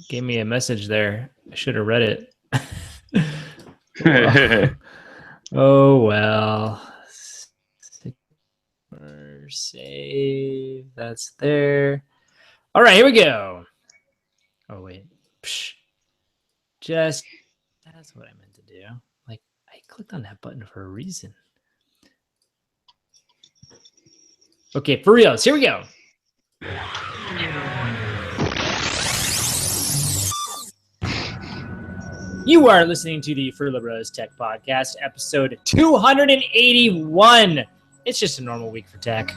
gave me a message there. I should have read it. Oh well. Save. That's there. All right, here we go. Oh wait. Psh. Just that's what I meant to do. Like I clicked on that button for a reason. Okay, for reals. Here we go. You are listening to the Furlo Bros Tech Podcast, episode 281. It's just a normal week for tech.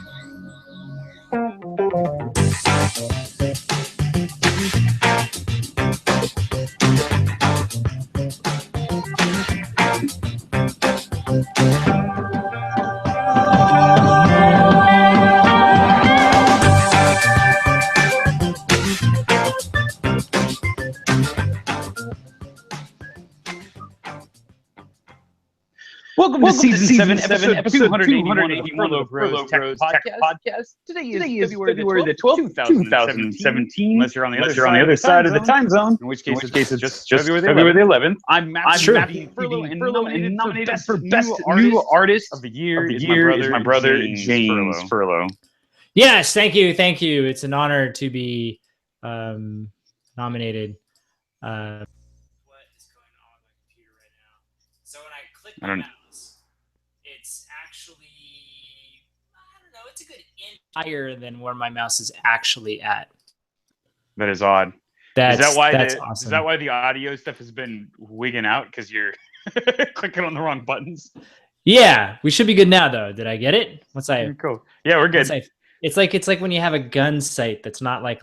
Welcome to season 7, episode 281 of the Furlo Bros Tech Podcast. Today is February the 12th, 2017. Unless you're on the other side of the time zone, in which case it's just February the 11th. I'm Matthew Furlo, and nominated for best new artist of the year is my brother James Furlo. Yes, thank you. It's an honor to be nominated. What is going on with my computer right now? So when I click my mouse, it's actually, I don't know, it's a good inch higher than where my mouse is actually at. That is odd. That's awesome. Is that why the audio stuff has been wigging out? Because you're clicking on the wrong buttons? Yeah, we should be good now, though. Did I get it? Cool. Yeah, we're good. It's like when you have a gun sight that's not like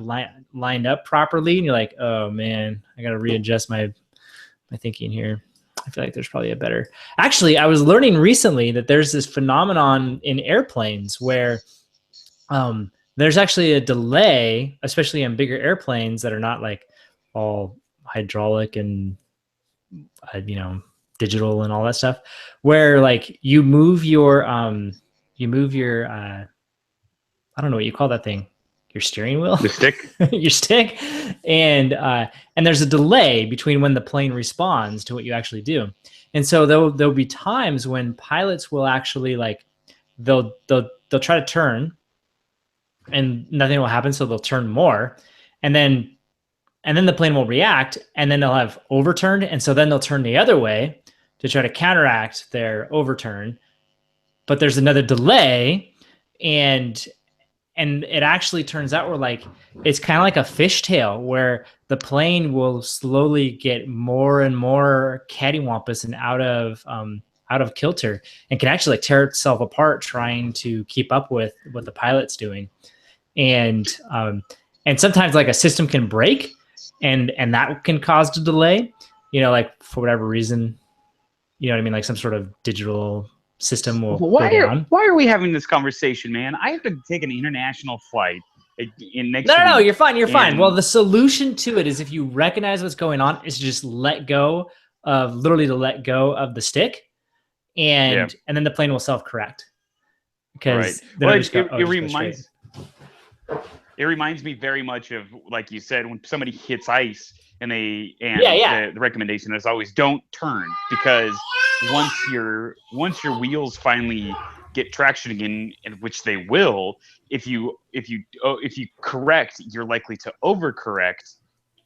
lined up properly, and you're like, oh man, I got to readjust my thinking here. I feel like there's probably a better. Actually, I was learning recently that there's this phenomenon in airplanes where there's actually a delay, especially on bigger airplanes that are not like all hydraulic and digital and all that stuff, where like you move your I don't know what you call that thing. Your steering wheel, the stick, your stick, and there's a delay between when the plane responds to what you actually do, and so there'll be times when pilots will actually like they'll try to turn, and nothing will happen, so they'll turn more, and then the plane will react, and then they'll have overturned, and so then they'll turn the other way to try to counteract their overturn, but there's another delay, and it actually turns out where like it's kind of like a fishtail where the plane will slowly get more and more cattywampus and out of kilter, and can actually like tear itself apart trying to keep up with what the pilot's doing. And sometimes like a system can break and that can cause a delay, like for whatever reason, you know what I mean? Like some sort of digital system will go down. Why are we having this conversation, man? I have to take an international flight in next week. No, you're fine. Well, the solution to it is if you recognize what's going on is just let go of the stick, and then the plane will self-correct. Because it reminds me very much of, like you said, when somebody hits ice and the recommendation is always don't turn, because once your wheels finally get traction again, and which they will, if you correct, you're likely to overcorrect,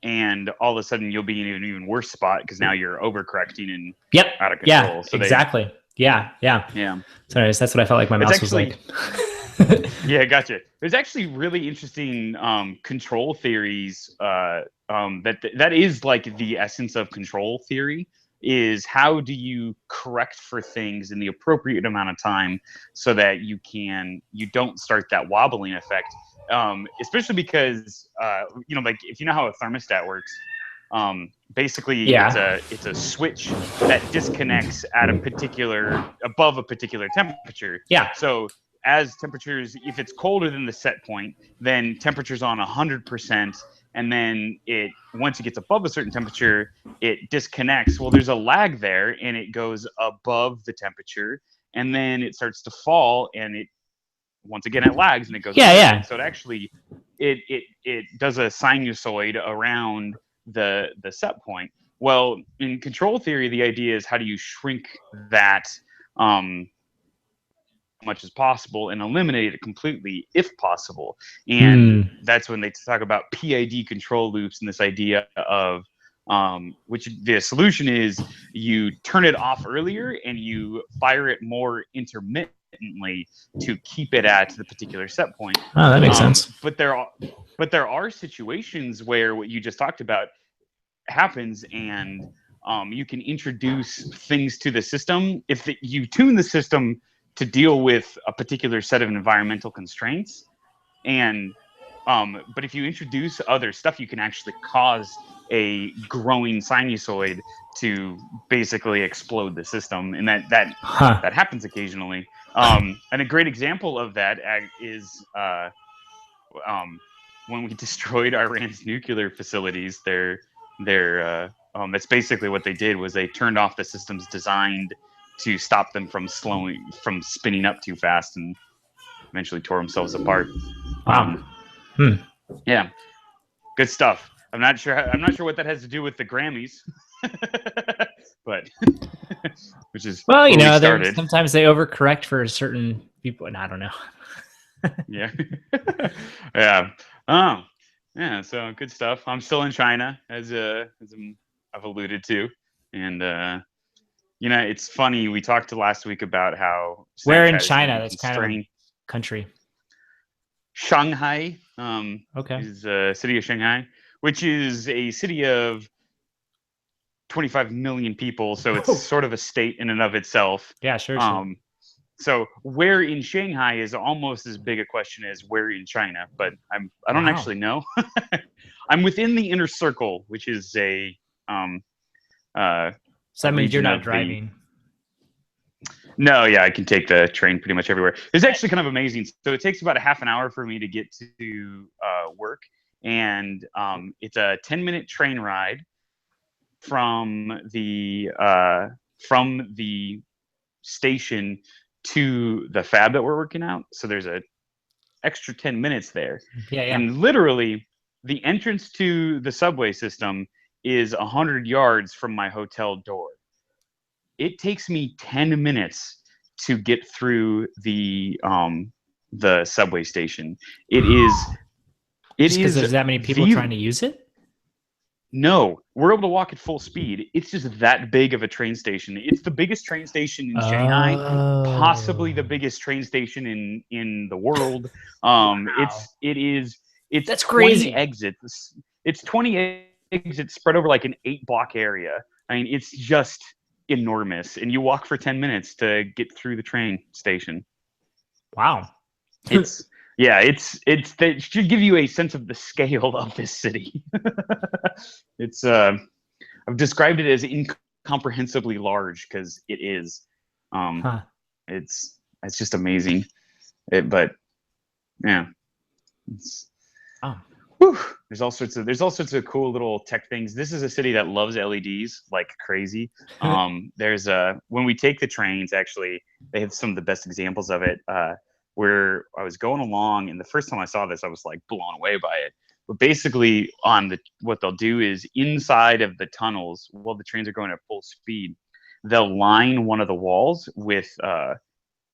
and all of a sudden you'll be in an even worse spot because now you're overcorrecting and out of control. Yeah, so exactly. Yeah. Sorry, that's what I felt like my mouse was like. Yeah, gotcha. There's actually really interesting control theories that is like the essence of control theory, is how do you correct for things in the appropriate amount of time so that you don't start that wobbling effect, especially because like if you know how a thermostat works, basically it's a switch that disconnects at above a particular temperature. So as temperatures, if it's colder than the set point, then temperature's on 100%, and then once it gets above a certain temperature, it disconnects. Well, there's a lag there, and it goes above the temperature, and then it starts to fall, and it lags, and it goes. So it actually it does a sinusoid around the set point. Well, in control theory, the idea is how do you shrink that much as possible and eliminate it completely if possible. And Hmm. that's when they talk about PID control loops and this idea of which the solution is you turn it off earlier and you fire it more intermittently to keep it at the particular set point. Oh, that makes sense. But there are situations where what you just talked about happens, and you can introduce things to the system if you tune the system to deal with a particular set of environmental constraints. And but if you introduce other stuff, you can actually cause a growing sinusoid to basically explode the system, and Huh. that happens occasionally. And a great example of that is when we destroyed Iran's nuclear facilities. That's basically what they did, was they turned off the systems designed to stop them from spinning up too fast, and eventually tore themselves apart. Wow. Um, Hmm. yeah, good stuff. I'm not sure what that has to do with the Grammys, but which is Well, where we they started. sometimes they overcorrect for certain people, and I don't know. Yeah, yeah. Oh, yeah. So good stuff. I'm still in China, as I've alluded to, and it's funny. We talked last week about how Where in Snapchat is going China? to That's kind of a constrain country. Shanghai. Okay. Is a city of Shanghai, which is a city of 25 million people. So it's Whoa. sort of a state in and of itself. Yeah, sure. So where in Shanghai is almost as big a question as where in China, but I don't Wow. actually know. I'm within the inner circle, which is um, uh, So a that means you're region not of the. driving. No, yeah, I can take the train pretty much everywhere. It's actually kind of amazing. So it takes about a half an hour for me to get to work, and it's a 10-minute train ride from the station to the fab that we're working out. So there's a extra 10 minutes there. Yeah, yeah. And literally, the entrance to the subway system is 100 yards from my hotel door. It takes me 10 minutes to get through the subway station. It is it Just because is there's that many people the trying to use it? no, we're able to walk at full speed. It's just that big of a train station. It's the biggest train station in Shanghai, possibly the Oh. biggest train station in the world. Wow. It's That's 20 crazy. exits. It's 20 exits spread over like an 8-block area. I mean, it's just enormous, and you walk for 10 minutes to get through the train station. Wow. It's yeah, it's that should give you a sense of the scale of this city. It's I've described it as incomprehensibly large because it is. Um, Huh. it's just amazing. But yeah, it's, Oh. whew, there's all sorts of cool little tech things. This is a city that loves LEDs like crazy. There's when we take the trains, actually, they have some of the best examples of it. Where I was going along, and the first time I saw this, I was like blown away by it. But basically, what they'll do is inside of the tunnels, while the trains are going at full speed, they'll line one of the walls with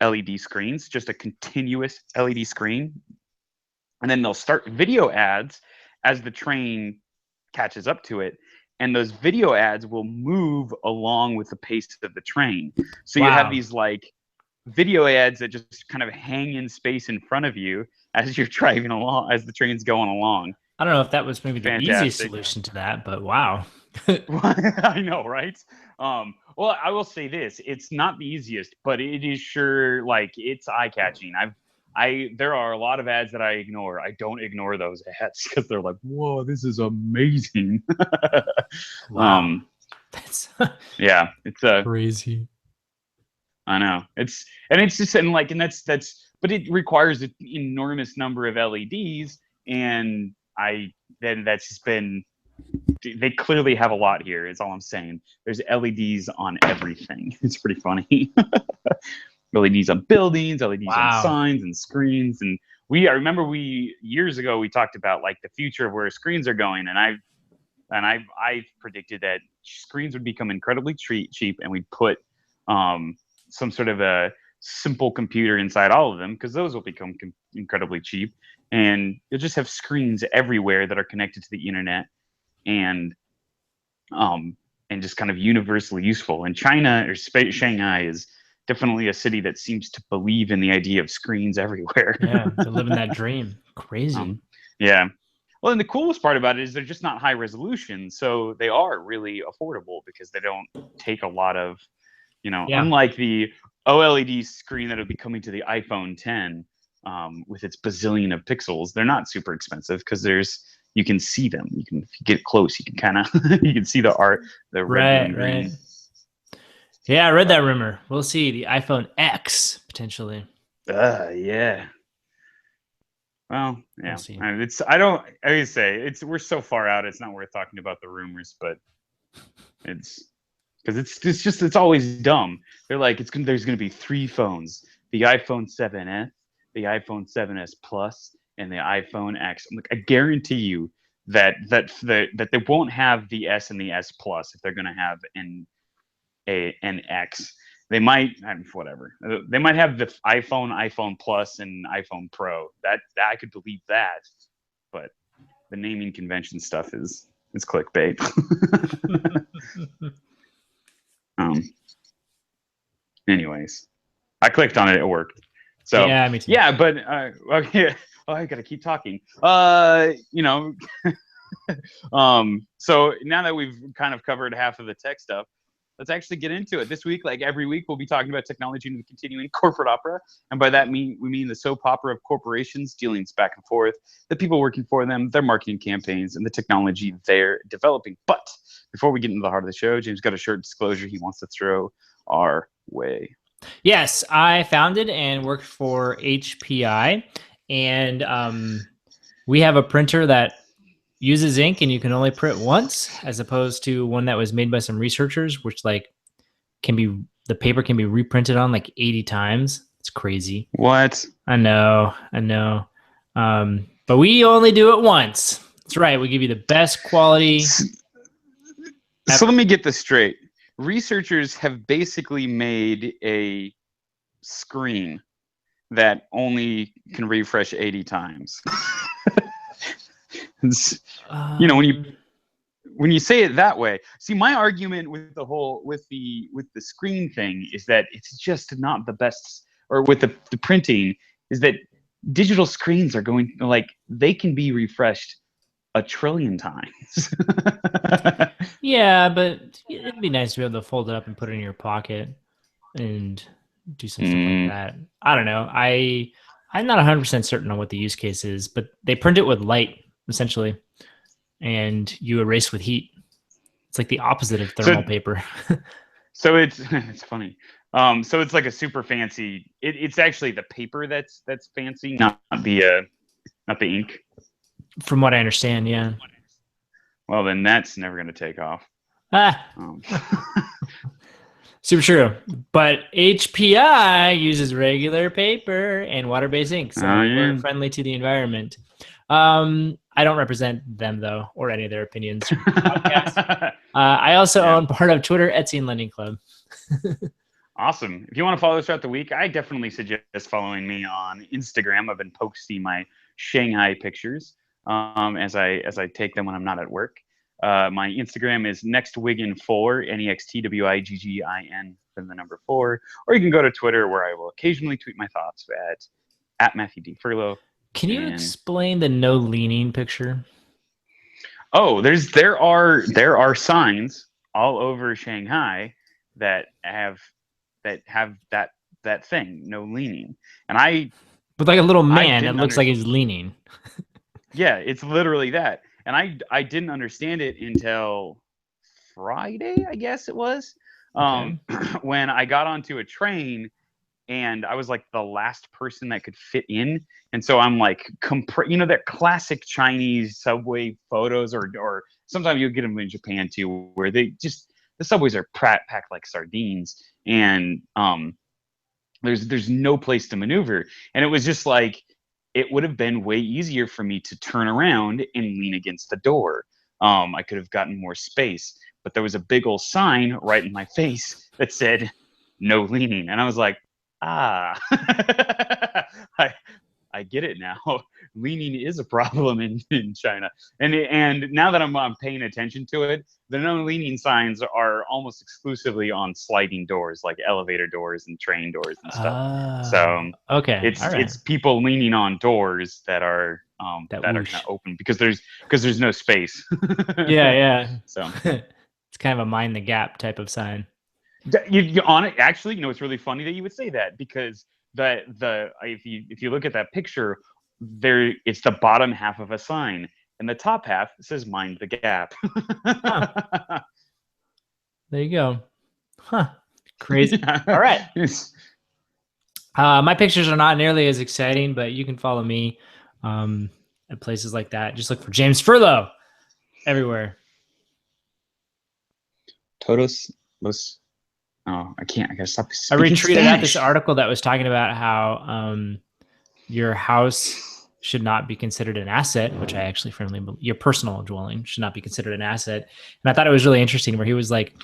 LED screens, just a continuous LED screen, and then they'll start video ads as the train catches up to it, and those video ads will move along with the pace of the train. So you have Wow. these like video ads that just kind of hang in space in front of you as you're driving along, as the train's going along. I don't know if that was maybe the easiest Fantastic. solution to that, but wow. I know, right? Well, I will say this: it's not the easiest, but it is sure like it's eye catching. There are a lot of ads that I ignore. I don't ignore those ads because they're like, "Whoa, this is amazing." Wow. um, That's yeah, it's a. crazy. I know it's just and but it requires an enormous number of LEDs, and that's just been they clearly have a lot here. Is all I'm saying. There's LEDs on everything. It's pretty funny. LEDs on buildings, LEDs on Wow. signs and screens, and I remember we years ago we talked about like the future of where screens are going, and and I predicted that screens would become incredibly cheap, and we'd put some sort of a simple computer inside all of them because those will become incredibly cheap, and you'll just have screens everywhere that are connected to the internet, and um, and just kind of universally useful. And China or Shanghai is definitely a city that seems to believe in the idea of screens everywhere. Yeah, they're living that dream. Crazy. um, yeah. Well, and the coolest part about it is they're just not high resolution, so they are really affordable because they don't take a lot of, Yeah. unlike the OLED screen that will be coming to the iPhone 10 with its bazillion of pixels. They're not super expensive because you can see them. You can, if you get close, you can kind of you can see the art, the red, blue, Right, and right. green. Yeah, I read that rumor. We'll see the iPhone X potentially. Yeah. Well, We'll yeah. see. I mean, I don't. I would say we're so far out. It's not worth talking about the rumors, but it's because it's always dumb. They're like there's gonna be three phones: the iPhone 7s, the iPhone 7s Plus, and the iPhone X. I'm like, I guarantee you that they won't have the S and the S Plus if they're gonna have an X. They might, whatever. They might have the iPhone Plus, and iPhone Pro. That I could believe that, but the naming convention stuff is clickbait. um. Anyways, I clicked on it. It worked. So Yeah, me too. yeah, but okay. Oh, I gotta keep talking. So now that we've kind of covered half of the tech stuff, let's actually get into it. This week, like every week, we'll be talking about technology and the continuing corporate opera. And by that we mean the soap opera of corporations, dealings back and forth, the people working for them, their marketing campaigns, and the technology they're developing. But before we get into the heart of the show, James got a short disclosure he wants to throw our way. Yes, I founded and worked for HPI, and we have a printer that uses ink, and you can only print once, as opposed to one that was made by some researchers, which the paper can be reprinted on like 80 times. It's crazy. What? I know. But we only do it once. That's right. We give you the best quality So ever. let me get this straight. Researchers have basically made a screen that only can refresh 80 times. You know, Um, when you say it that way, see, my argument with the screen thing is that it's just not the best, or with the printing is that digital screens are going, like, they can be refreshed a trillion times. yeah, but it'd be nice to be able to fold it up and put it in your pocket and do some stuff like Mm. that. I don't know. I'm not 100% certain on what the use case is, but they print it with light essentially, and you erase with heat. It's like the opposite of So thermal paper. so it's funny. So it's like a super fancy. It's actually the paper that's fancy, not the ink. From what I understand, yeah. Well, then that's never going to take off. Ah, Um, super true. But HPI uses regular paper and water-based ink, oh so we're yeah. friendly to the environment. I don't represent them though, or any of their opinions. I also Yeah. own part of Twitter, Etsy, and Lending Club. Awesome. If you want to follow us throughout the week, I definitely suggest following me on Instagram. I've been posting my Shanghai pictures as I take them when I'm not at work. My Instagram is nextwiggin4, NEXTWIGGIN, then the number 4. Or you can go to Twitter, where I will occasionally tweet my thoughts at Matthew D. Furlo. Can you And explain the no leaning picture? oh, there are signs all over Shanghai that have that thing, no leaning. And With like a little I man that didn't looks like understand. he's leaning. Yeah, it's literally that. And I didn't understand it until Friday, I guess it was. Okay. When I got onto a train, and I was like the last person that could fit in. And so I'm like, that classic Chinese subway photos, or sometimes you'll get them in Japan too, where the subways are packed like sardines, and there's no place to maneuver. And it was just like, it would have been way easier for me to turn around and lean against the door. I could have gotten more space, but there was a big old sign right in my face that said no leaning, and I was like, ah, I I get it now. Leaning is a problem in China, and now that I'm paying attention to it, the no leaning signs are almost exclusively on sliding doors, like elevator doors and train doors and stuff. So Okay. All right. it's people leaning on doors That that are kind whoosh. of open because there's no space. Yeah, yeah. So It's kind of a mind the gap type of sign. you on it actually, it's really funny that you would say that because the if you look at that picture, there it's the bottom half of a sign, and the top half says mind the gap. Huh. There you go. Huh. Crazy. All right. My pictures are not nearly as exciting, but you can follow me at places like that. Just look for James Furlo everywhere. Todos los. Oh, I can't. I gotta stop I speaking retweeted out this Spanish. article that was talking about how your house should not be considered an asset, which I actually firmly believe. Your personal dwelling should not be considered an asset. And I thought it was really interesting where he was like,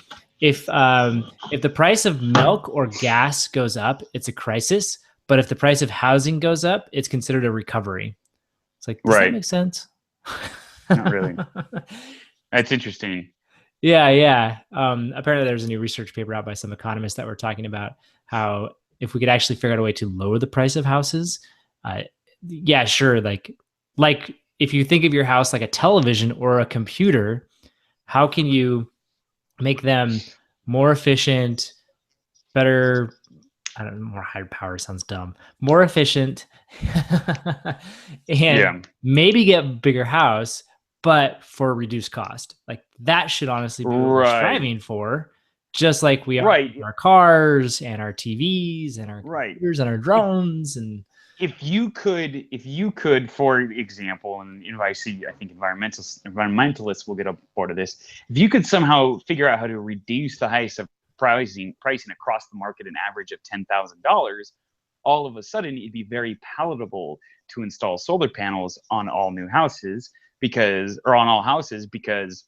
if the price of milk or gas goes up, it's a crisis. But if the price of housing goes up, it's considered a recovery. It's like, does that Right. make sense? Not really. That's interesting. Yeah, yeah. Apparently, there's a new research paper out by some economists that were talking about how if we could actually figure out a way to lower the price of houses, yeah, sure. Like if you think of your house like a television or a computer, how can you make them more efficient, better? I don't know, more high power sounds dumb. More efficient, and Yeah. maybe get a bigger house, but for reduced cost. Like that should honestly be what we're Right. striving for, just like we are Right. in our cars and our TVs and our Right. computers and our If drones and if you could, for example, and I see, I think environmentalists will get a board of this. If you could somehow figure out how to reduce the highest of pricing across the market, an average of $10,000, all of a sudden it'd be very palatable to install solar panels on all new houses or on all houses because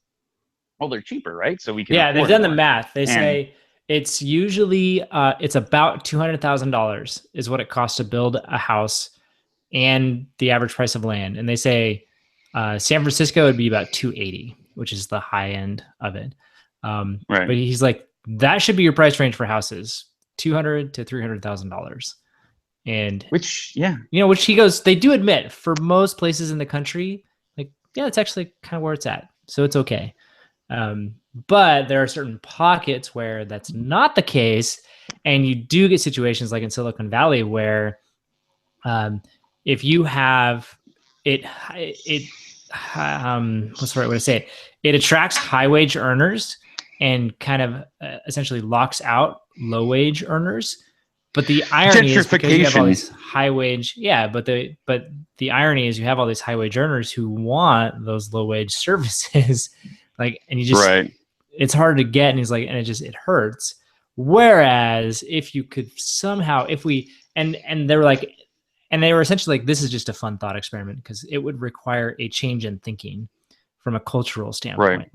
well they're cheaper, right? So we can yeah, they've afford done the more. math. They And say it's usually it's about $200,000 is what it costs to build a house and the average price of land. And they say San Francisco would be about 280, which is the high end of it. But right, he's like, that should be your price range for houses, $200 to $300,000. And which yeah, which he goes, they do admit for most places in the country, like, yeah, it's actually kind of where it's at. So it's okay. But there are certain pockets where that's not the case. And you do get situations like in Silicon Valley where if you have it what's the right way to say it? It attracts high wage earners and kind of essentially locks out low wage earners. But the irony is because you have all gentrification. these high wage, yeah. But the irony is you have all these high wage earners who want those low wage services, like, and you just Right. it's hard to get, and he's like, and it hurts. Whereas if you could somehow, if we and they were like, and they were essentially like, this is just a fun thought experiment because it would require a change in thinking from a cultural Right. standpoint.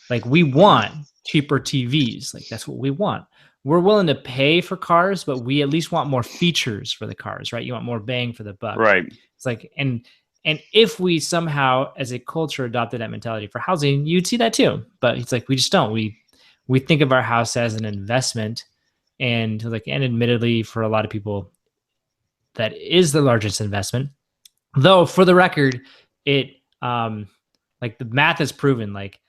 Like we want cheaper TVs, like that's what we want. We're willing to pay for cars, but we at least want more features for the cars, right? You want more bang for the buck. Right. It's like, and if we somehow as a culture adopted that mentality for housing, you'd see that too. But it's like we just don't. We think of our house as an investment, and like, and admittedly for a lot of people that is the largest investment. Though for the record, it like the math has proven like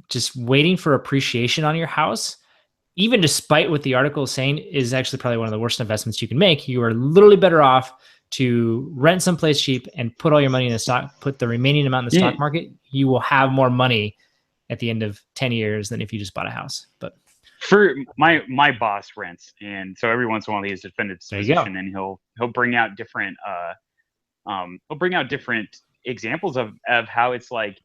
just waiting for appreciation on your house, even despite what the article is saying, is actually probably one of the worst investments you can make. You are literally better off to rent someplace cheap and put all your money in the stock, put the remaining amount in the stock market. You will have more money at the end of 10 years than if you just bought a house. But for my boss rents, and so every once in a while he has defended his position, and he'll bring out different examples of how it's like,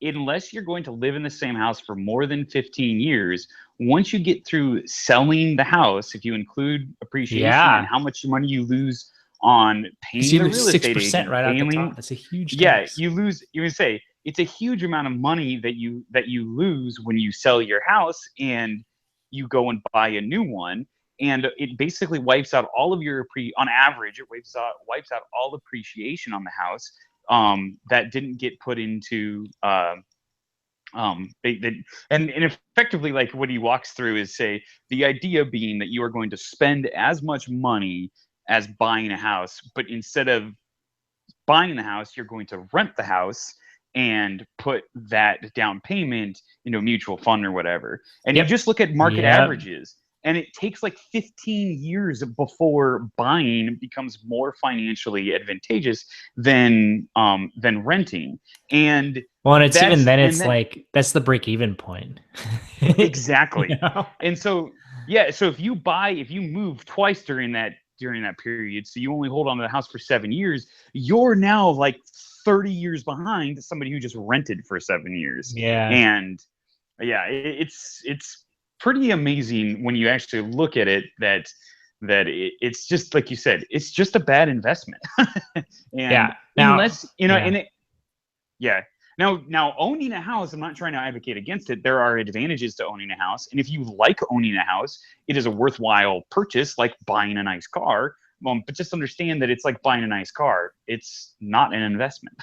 unless you're going to live in the same house for more than 15 years, once you get through selling the house, if you include appreciation and how much money you lose on paying the real estate agent, right off the top. That's a huge yeah, tax. you would say it's a huge amount of money that you lose when you sell your house and you go and buy a new one, and it basically wipes out all of your on average it wipes out all appreciation on the house that didn't get put into and effectively, like, what he walks through is, say, the idea being that you are going to spend as much money as buying a house, but instead of buying the house, you're going to rent the house and put that down payment into a mutual fund or whatever. And you Yep. just look at market Yep. averages, and it takes like 15 years before buying becomes more financially advantageous than renting. And Well, and it's even that's then and it's then like that's the break even point. You exactly. know? And so yeah, so if you move twice during that period, so you only hold on to the house for 7 years, you're now like 30 years behind somebody who just rented for 7 years. Yeah. And yeah, it's pretty amazing when you actually look at it that it's just like you said, it's just a bad investment. And Yeah. Now, unless yeah. and it yeah. Now, owning a house, I'm not trying to advocate against it. There are advantages to owning a house, and if you like owning a house, it is a worthwhile purchase, like buying a nice car. But just understand that it's like buying a nice car. It's not an investment.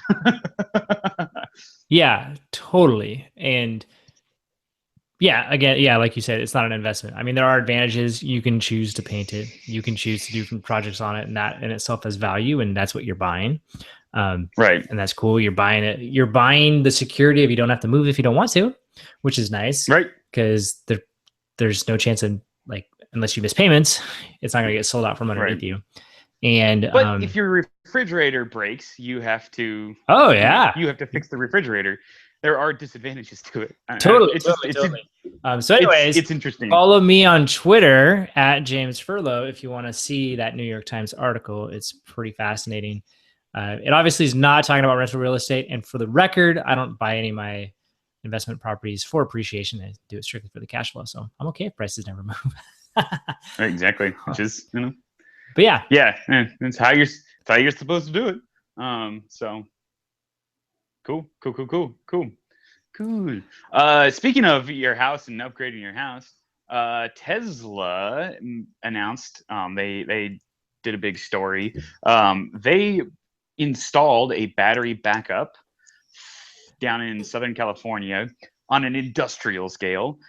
Yeah, totally. And yeah, again, yeah, like you said, it's not an investment. I mean, there are advantages. You can choose to paint it. You can choose to do different projects on it, and that in itself has value, and that's what you're buying. Um, Right. and that's cool. You're buying it. You're buying the security of you don't have to move if you don't want to, which is nice Right. because there's no chance of, like, unless you miss payments, it's not going to get sold out from underneath Right. you. And But if your refrigerator breaks, oh yeah, you have to fix the refrigerator. There are disadvantages to it. totally, It's just totally, totally. So, it's anyways, it's interesting. follow me on Twitter at James Furlo if you want to see that New York Times article. It's pretty fascinating. It obviously is not talking about rental real estate. And for the record, I don't buy any of my investment properties for appreciation. I do it strictly for the cash flow. So I'm okay if prices never move. Exactly, which is But yeah, yeah, it's how you're supposed to do it. So cool. Speaking of your house and upgrading your house, Tesla announced they did a big story. They installed a battery backup down in Southern California on an industrial scale.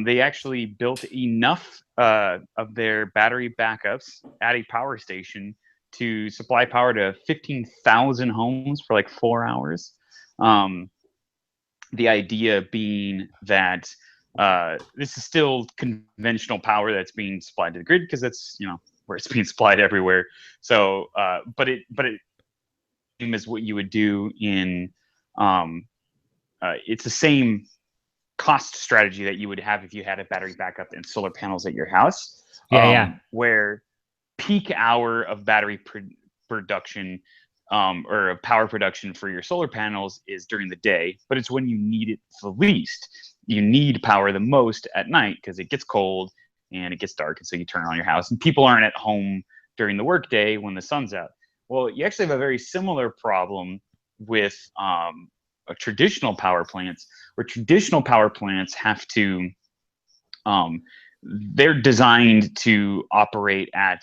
They actually built enough of their battery backups at a power station to supply power to 15,000 homes for like 4 hours. Um, the idea being that this is still conventional power that's being supplied to the grid because that's where it's being supplied everywhere. So, but it is what you would do in um, it's the same cost strategy that you would have if you had a battery backup and solar panels at your house, yeah. where peak hour of battery production or of power production for your solar panels is during the day, but it's when you need it the least. You need power the most at night because it gets cold and it gets dark, and so you turn on your house, and people aren't at home during the workday when the sun's out. Well, you actually have a very similar problem with traditional power plants, where traditional power plants have to they're designed to operate at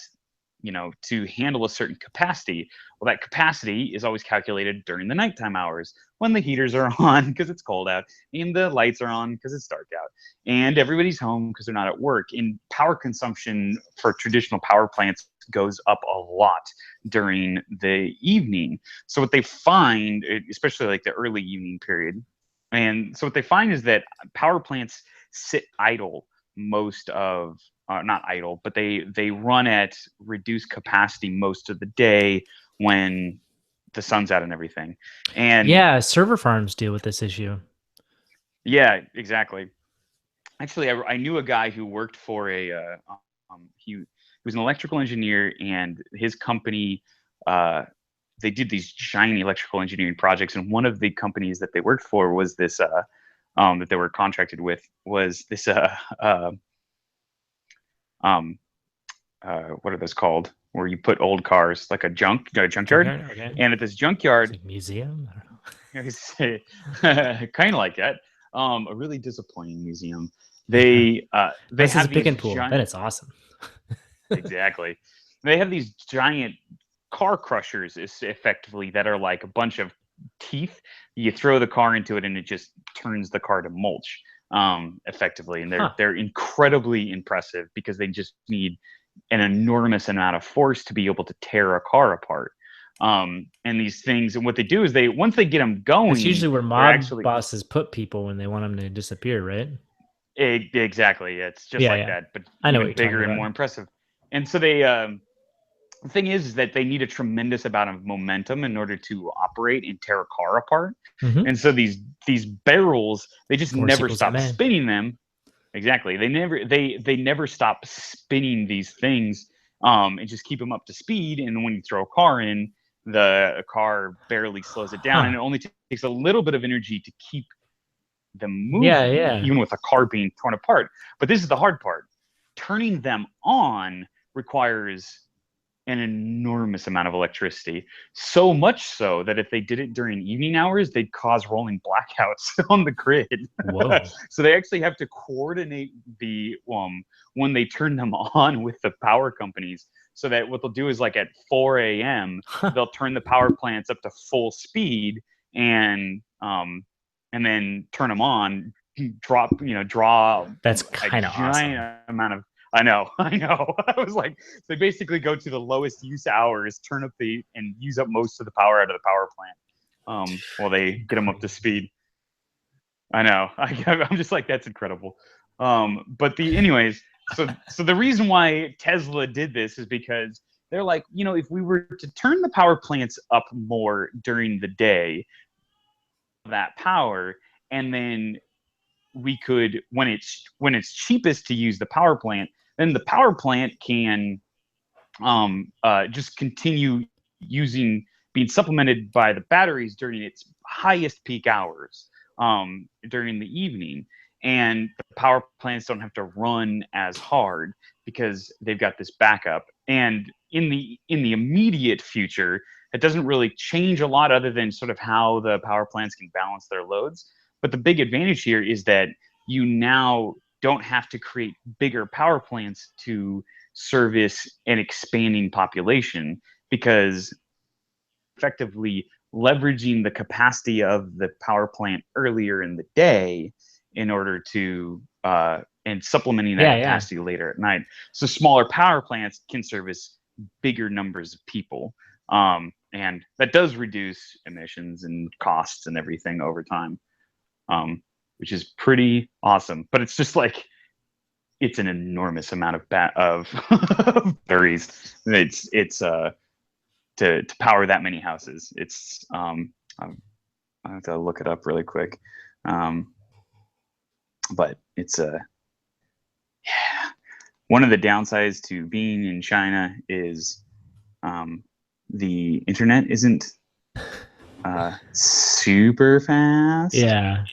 to handle a certain capacity. Well, that capacity is always calculated during the nighttime hours when the heaters are on because it's cold out, and the lights are on because it's dark out, and everybody's home because they're not at work. And power consumption for traditional power plants goes up a lot during the evening. So what they find, especially like the early evening period, and so what they find is that power plants sit idle most of not idle, but they run at reduced capacity most of the day when the sun's out and everything. And Yeah, server farms deal with this issue. yeah, exactly. Actually, I knew a guy who worked for he was an electrical engineer, and his company they did these shiny electrical engineering projects, and one of the companies that they worked for was this that they were contracted with was this um, what are those called? Where you put old cars, like a junkyard. Junkyard, okay. And at this It's junkyard, like museum. I don't know. kind of like that. A really disappointing museum. Yeah. They Unless it's a have pick these and pull, then giant, it's awesome. exactly. They have these giant car crushers, is effectively, that are like a bunch of teeth. You throw the car into it, and it just turns the car to mulch, effectively. And Huh. they're incredibly impressive because they just need an enormous amount of force to be able to tear a car apart. And these things, and what they do is, they once they get them That's going, usually where they're mob actually bosses put people when they want them to disappear, right? exactly, it's just Yeah, like yeah. that, but I know what even you're talking bigger and about. more impressive. And so the thing is that they need a tremendous amount of momentum in order to operate and tear a car apart. Mm-hmm. And so these barrels, they just Force never equals stop MA. spinning them. Exactly. They never stop spinning these things, and just keep them up to speed. And when you throw a car in, the car barely slows it down, and Huh. it only takes a little bit of energy to keep them Yeah, moving, yeah. even with a car being torn apart. But this is the hard part. Turning them on requires an enormous amount of electricity. So much so that if they did it during evening hours, they'd cause rolling blackouts on the grid. Whoa. So they actually have to coordinate the when they turn them on with the power companies. So that what they'll do is, like, at 4 a.m., Huh. they'll turn the power plants up to full speed, and then turn them on, draw That's a kind of awesome. giant amount of. I know, I know. I was like, they basically go to the lowest use hours, turn up and use up most of the power out of the power plant, while they get them up to Crazy. speed. I know. I'm just like, that's incredible. But anyways, so the reason why Tesla did this is because they're like, if we were to turn the power plants up more during the day, that power, and then we could, when it's cheapest to use the power plant, then the power plant can just continue using being supplemented by the batteries during its highest peak hours, during the evening, and the power plants don't have to run as hard because they've got this backup. And in the immediate future, it doesn't really change a lot, other than sort of how the power plants can balance their loads. But the big advantage here is that you now don't have to create bigger power plants to service an expanding population, because effectively leveraging the capacity of the power plant earlier in the day in order to and supplementing that Yeah, yeah. capacity later at night. So smaller power plants can service bigger numbers of people, and that does reduce emissions and costs and everything over time, which is pretty awesome. But it's just like, it's an enormous amount of batteries. It's to power that many houses. It's I have to look it up really quick, um, but it's yeah. One of the downsides to being in China is, um, the internet isn't super fast, Yeah.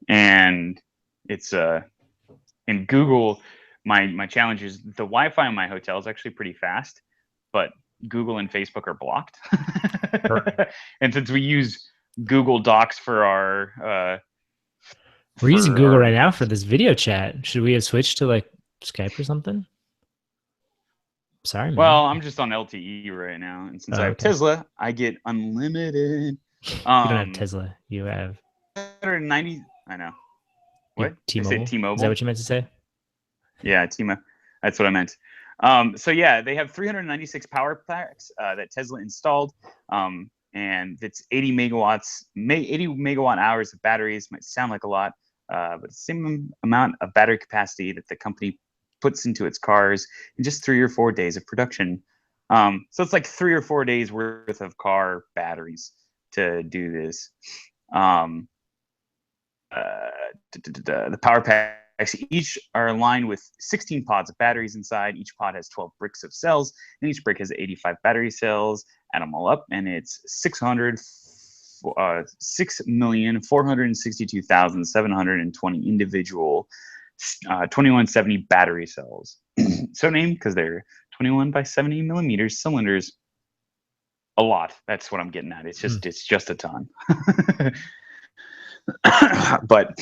and it's in Google. My challenge is the Wi-Fi in my hotel is actually pretty fast, but Google and Facebook are blocked. Sure. And since we use Google Docs for our We're using for Google right our now for this video chat. Should we have switched to like Skype or something? Sorry, man. well, I'm just on LTE right now, and since I Oh, have okay. Tesla, I get unlimited. You don't have Um, Tesla. You have 190. I know. you have What? I said T-Mobile. Is that T-Mobile. what you meant to say? Yeah, T-Mobile. That's what I meant. So yeah, they have 396 power packs that Tesla installed, and it's 80 megawatts, 80 megawatt hours of batteries. Might sound like a lot, but it's the same amount of battery capacity that the company puts into its cars in just 3 or 4 days of production. So it's like 3 or 4 days worth of car batteries to do this. Um, the power packs each are aligned with 16 pods of batteries inside. Each pod has 12 bricks of cells, and each brick has 85 battery cells. Add them all up, and it's 6,462,720 individual 2170 battery cells. So named because they're 21 by 70 millimeters cylinders. A lot. That's what I'm getting at. It's just a ton. But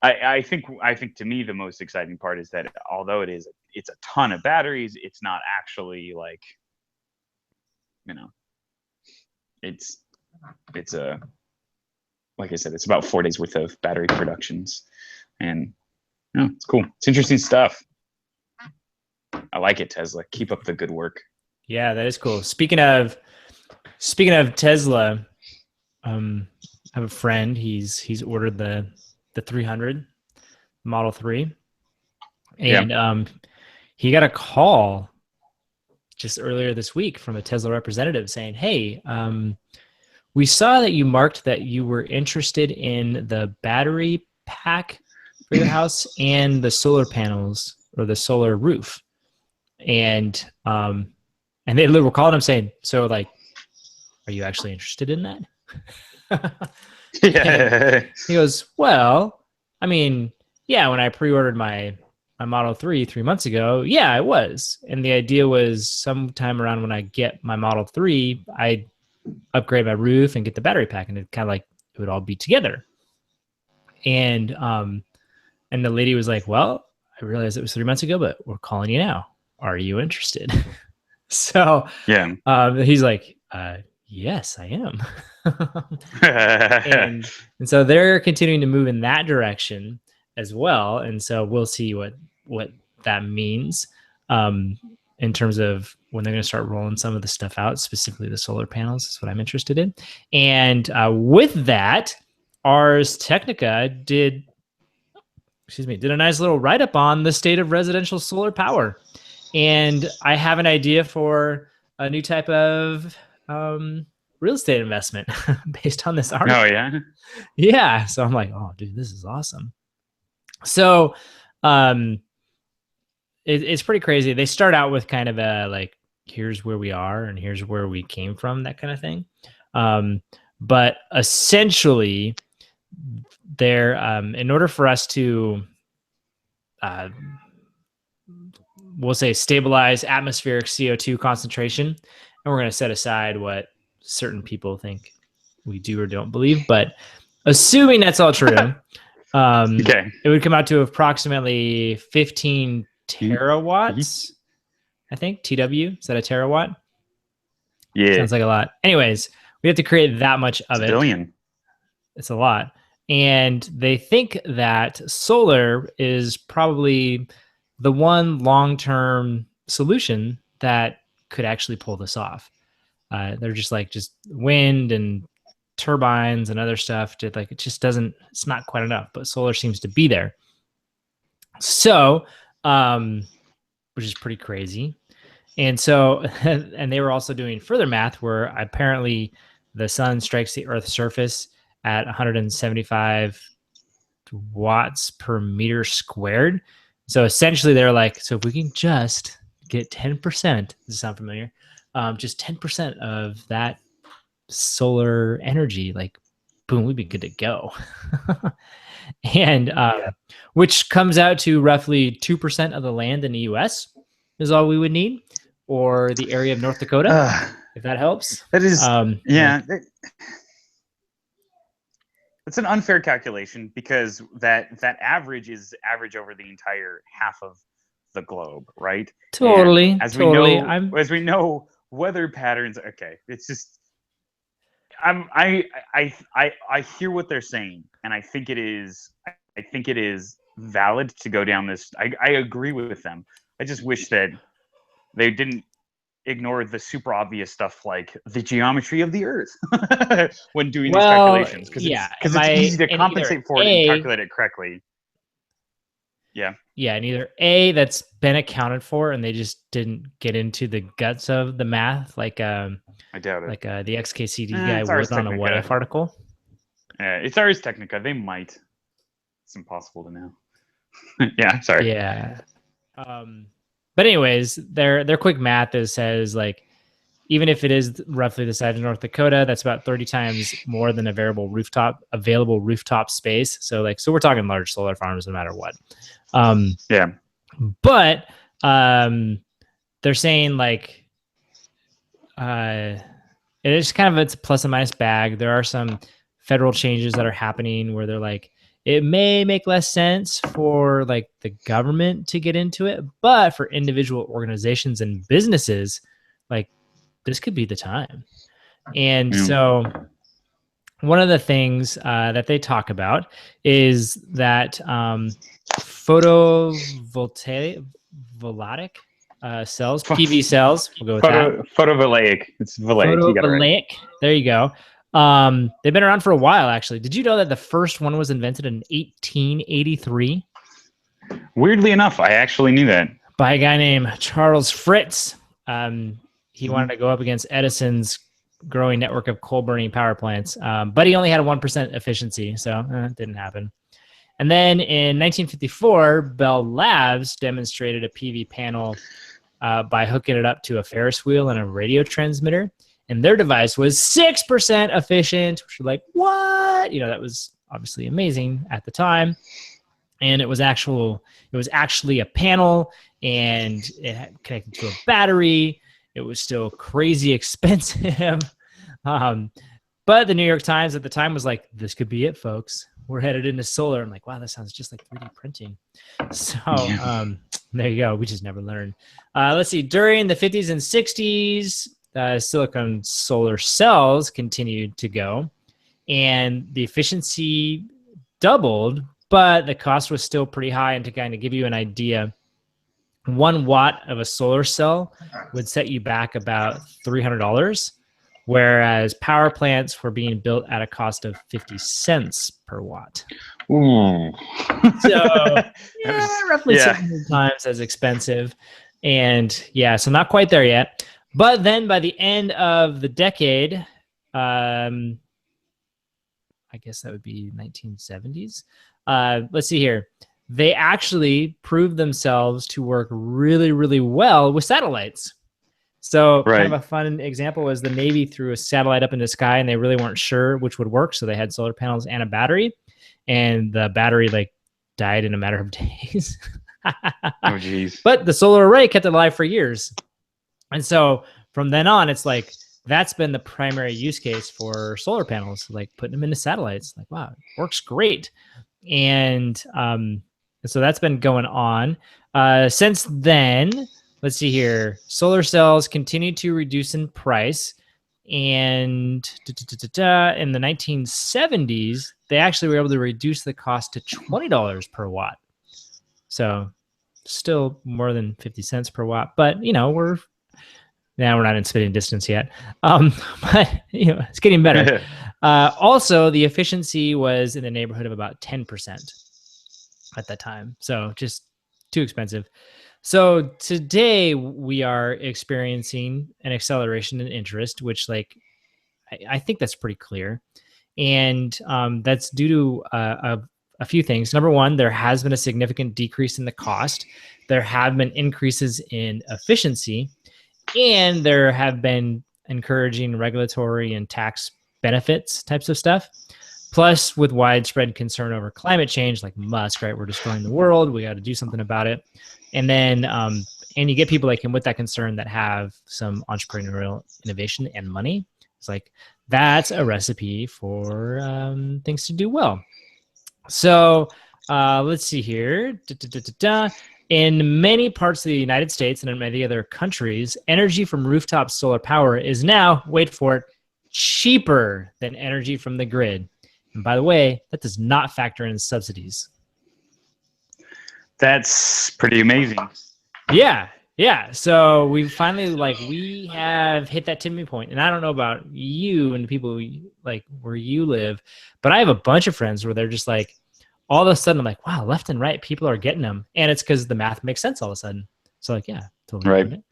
I think to me the most exciting part is that although it's a ton of batteries, it's not actually like, you know, it's a, like I said, it's about 4 days worth of battery productions, and it's cool. It's interesting stuff. I like it, Tesla. Keep up the good work. Yeah, that is cool. Speaking of Tesla, I have a friend. He's ordered the 300 Model 3, and he got a call just earlier this week from a Tesla representative saying, "Hey, we saw that you marked that you were interested in the battery pack for your house and the solar panels or the solar roof." And they were calling him saying, "So, like, are you actually interested in that?" Yeah. He goes, "Well, I mean, yeah, when I pre-ordered my Model 3 3 months ago, yeah, I was. And the idea was sometime around when I get my Model 3, I'd upgrade my roof and get the battery pack, and it kind of like it would all be together." And the lady was like, "Well, I realized it was 3 months ago, but we're calling you now. Are you interested?" So Yeah. he's like, "Yes, I am." and so they're continuing to move in that direction as well. And so we'll see what that means in terms of when they're going to start rolling some of the stuff out, specifically the solar panels. Is what I'm interested in. And with that, Ars Technica did a nice little write up on the state of residential solar power. And I have an idea for a new type of real estate investment based on this article. Oh yeah. Yeah. So I'm like, oh, dude, this is awesome. So it's pretty crazy. They start out with kind of a like, here's where we are and here's where we came from, that kind of thing. But essentially, they're in order for us to we'll say stabilize atmospheric CO2 concentration, and we're going to set aside what certain people think we do or don't believe, but assuming that's all true, Okay. it would come out to approximately 15 terawatts. I think TW, is that a terawatt? Yeah. Sounds like a lot. Anyways, we have to create that much of It's it. a billion. It's a lot. And they think that solar is probably the one long-term solution that could actually pull this off. They're just wind and turbines and other stuff. It just doesn't. It's not quite enough. But solar seems to be there. So, which is pretty crazy. And so, and they were also doing further math where apparently the sun strikes the Earth's surface at 175 watts per meter squared. So essentially, they're like, so if we can just get 10%, does it sound familiar? Just 10% of that solar energy, like, boom, we'd be good to go. And which comes out to roughly 2% of the land in the US is all we would need, or the area of North Dakota, if that helps. That is, yeah. It's an unfair calculation because that average is average over the entire half of the globe, right? Totally. And as we know, weather patterns. Okay, it's just I hear what they're saying, and I think it is valid to go down this. I agree with them. I just wish that they didn't ignore the super obvious stuff like the geometry of the Earth when doing these calculations, because it's easy to compensate for it and calculate it correctly. Yeah. Yeah, and either A, that's been accounted for and they just didn't get into the guts of the math, like I doubt it. Like the XKCD guy was on a What If article. Yeah, it's Ars Technica. They might. It's impossible to know. Yeah, sorry. Yeah. But anyways, their quick math says like, even if it is roughly the size of North Dakota, that's about 30 times more than available rooftop space. So we're talking large solar farms no matter what. Yeah. But they're saying like, in it is kind of, it's a plus and minus bag. There are some federal changes that are happening where they're like, it may make less sense for like the government to get into it, but for individual organizations and businesses, like this could be the time. And so one of the things that they talk about is that photovoltaic cells, PV cells, we'll go with that. Photovoltaic. It's voltaic. You got it right. Photovoltaic. There you go. They've been around for a while, actually. Did you know that the first one was invented in 1883? Weirdly enough, I actually knew that. By a guy named Charles Fritz. He wanted to go up against Edison's growing network of coal-burning power plants, but he only had a 1% efficiency, so it didn't happen. And then in 1954, Bell Labs demonstrated a PV panel by hooking it up to a Ferris wheel and a radio transmitter. And their device was 6% efficient, which was like, what? You know, that was obviously amazing at the time. And it was actually a panel, and it had connected to a battery. It was still crazy expensive. But the New York Times at the time was like, this could be it, folks. We're headed into solar. I'm like, wow, that sounds just like 3D printing. So there you go. We just never learned. Let's see. During the 50s and 60s, silicon solar cells continued to go, and the efficiency doubled, but the cost was still pretty high. And to kind of give you an idea, 1 watt of a solar cell would set you back about $300, whereas power plants were being built at a cost of 50 cents per watt. Ooh. So roughly 700 times as expensive. And so not quite there yet. But then by the end of the decade, I guess that would be 1970s. Let's see here. They actually proved themselves to work really, really well with satellites. So kind of a fun example was the Navy threw a satellite up in the sky, and they really weren't sure which would work. So they had solar panels and a battery, and the battery like died in a matter of days. Oh, geez. But the solar array kept it alive for years. And so from then on, it's like, that's been the primary use case for solar panels, like putting them into satellites. Like, wow, it works great. And so that's been going on. Since then, let's see here. Solar cells continue to reduce in price. And in the 1970s, they actually were able to reduce the cost to $20 per watt. So still more than 50 cents per watt. But, you know, we're not in spitting distance yet. But, you know, it's getting better. Also, the efficiency was in the neighborhood of about 10% at that time. So just too expensive. So today we are experiencing an acceleration in interest, which like, I think that's pretty clear. And that's due to a few things. Number one, there has been a significant decrease in the cost. There have been increases in efficiency, and there have been encouraging regulatory and tax benefits types of stuff. Plus, with widespread concern over climate change, like Musk, right? We're destroying the world. We got to do something about it. And then, and you get people like him with that concern that have some entrepreneurial innovation and money. It's like, that's a recipe for things to do well. So let's see here. In many parts of the United States and in many other countries, energy from rooftop solar power is now, wait for it, cheaper than energy from the grid. And by the way, that does not factor in subsidies. That's pretty amazing. Yeah. So we finally, we have hit that tipping point. And I don't know about you and the people like where you live, but I have a bunch of friends where they're just like, all of a sudden I'm like, wow, left and right, people are getting them. And it's because the math makes sense all of a sudden. So like, yeah, totally. Right.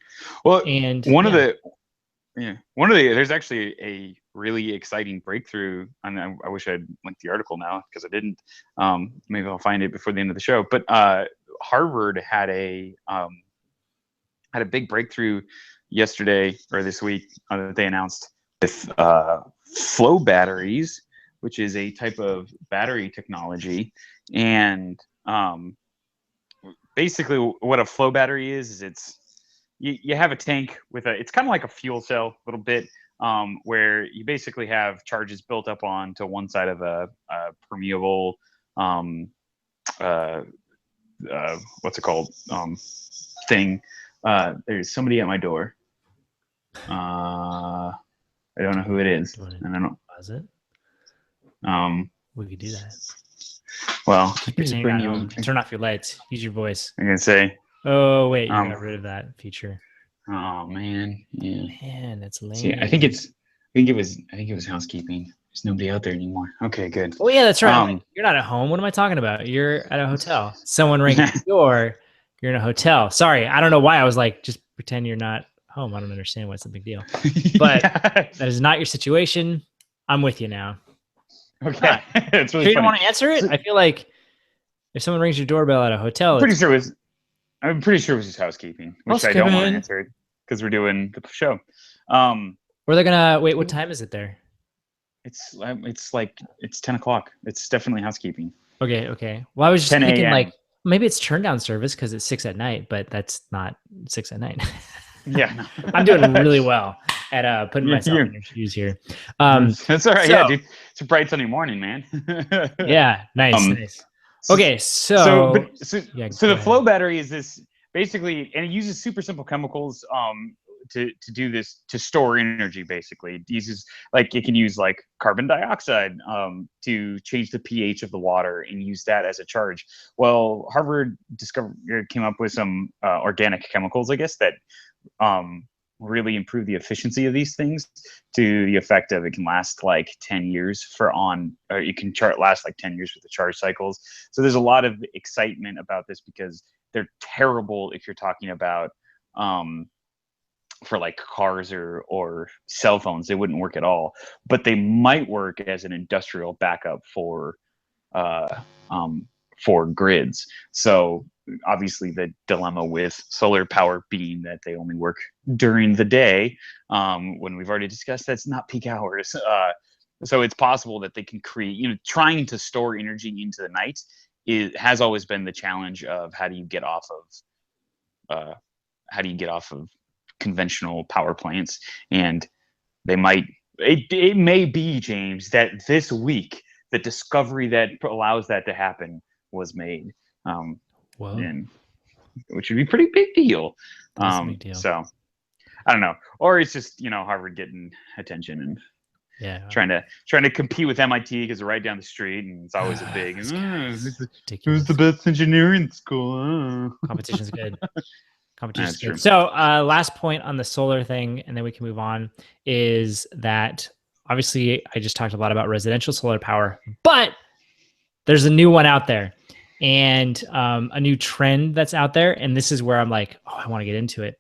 Well, and one of the, there's actually a really exciting breakthrough. And I wish I'd linked the article now because I didn't. Maybe I'll find it before the end of the show. But Harvard had a big breakthrough yesterday or this week that they announced with flow batteries, which is a type of battery technology. And basically what a flow battery is it's you have a tank with it's kind of like a fuel cell a little bit, where you basically have charges built up onto one side of a permeable, uh, what's it called, thing. There's somebody at my door. I don't know who it is, and I don't. Pause it. Um, We could do that. well, Just pretend you're not home. Turn off your lights. Use your voice. I'm gonna say. Oh wait, you got rid of that feature. Oh man, yeah. Man, that's lame. See, I think it was housekeeping. There's nobody out there anymore. Okay, good. Oh yeah, that's right. You're not at home. What am I talking about? You're at a hotel. Someone rang at the door. You're in a hotel. Sorry, I don't know why I was like, just pretend you're not home. I don't understand what's the big deal. But that is not your situation. I'm with you now. Okay, it's really. You don't want to answer it? I feel like if someone rings your doorbell at a hotel, I'm pretty sure it was just housekeeping, which I don't want to answer because we're doing the show. Were they gonna wait? What time is it there? It's 10 o'clock. It's definitely housekeeping. Okay. Well, I was just thinking like maybe it's turn down service because it's 6 p.m, but that's not 6 p.m. Yeah, no. I'm doing really well at putting myself in your shoes here. That's all right. Yeah, dude. It's a bright sunny morning, man. Yeah, nice. Okay, so the flow battery is this basically, and it uses super simple chemicals to do this, to store energy. Basically, it uses, like, it can use like carbon dioxide to change the pH of the water and use that as a charge. Well, Harvard came up with some organic chemicals, I guess, that really improve the efficiency of these things to the effect of it can last like 10 years it can last like 10 years with the charge cycles. So there's a lot of excitement about this because they're terrible if you're talking about for like cars or cell phones. They wouldn't work at all, but they might work as an industrial backup for grids. So obviously the dilemma with solar power being that they only work during the day, when we've already discussed that's not peak hours. So it's possible that they can create, trying to store energy into the night has always been the challenge of how do you get off of conventional power plants. And it may be, James, that this week the discovery that allows that to happen was made. And which would be a pretty big deal. That's a big deal. So I don't know, or it's just Harvard getting attention and trying to compete with MIT because they're right down the street, and it's always a big who's the best engineering school. Competition's good. Competition's good. So last point on the solar thing, and then we can move on, is that obviously I just talked a lot about residential solar power, but there's a new one out there. And a new trend that's out there, and this is where I'm like, oh, I want to get into it.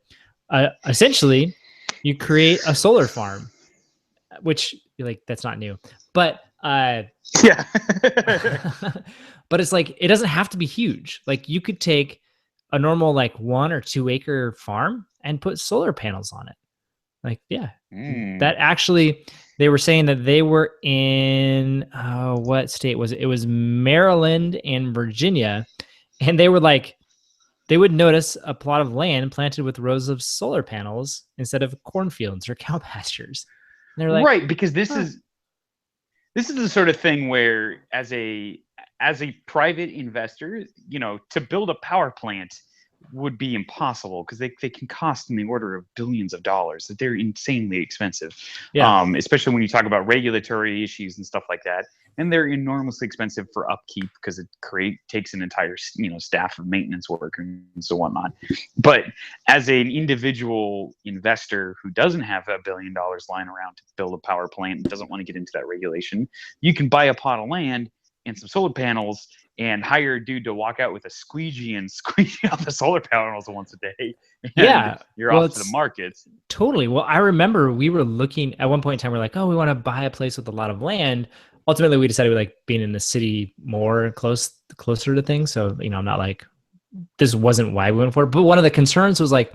Essentially, you create a solar farm, which that's not new, but yeah. But it's like it doesn't have to be huge. Like you could take a normal 1 or 2 acre farm and put solar panels on it. That actually, they were saying that they were in what state was it? It was Maryland and Virginia, and they were like, they would notice a plot of land planted with rows of solar panels instead of cornfields or cow pastures. And they're like, right, because this is the sort of thing where as a private investor, to build a power plant would be impossible because they can cost in the order of billions of dollars. That they're insanely expensive. Especially when you talk about regulatory issues and stuff like that, and they're enormously expensive for upkeep because it takes an entire staff of maintenance work and so whatnot. But as an individual investor who doesn't have $1 billion lying around to build a power plant and doesn't want to get into that regulation, you can buy a plot of land and some solar panels and hire a dude to walk out with a squeegee and squeegee out the solar panels once a day. And you're off to the markets. Totally. Well, I remember we were looking at one point in time. We're like, oh, we want to buy a place with a lot of land. Ultimately, we decided we like being in the city more closer to things. So, I'm not like, this wasn't why we went for it. But one of the concerns was like,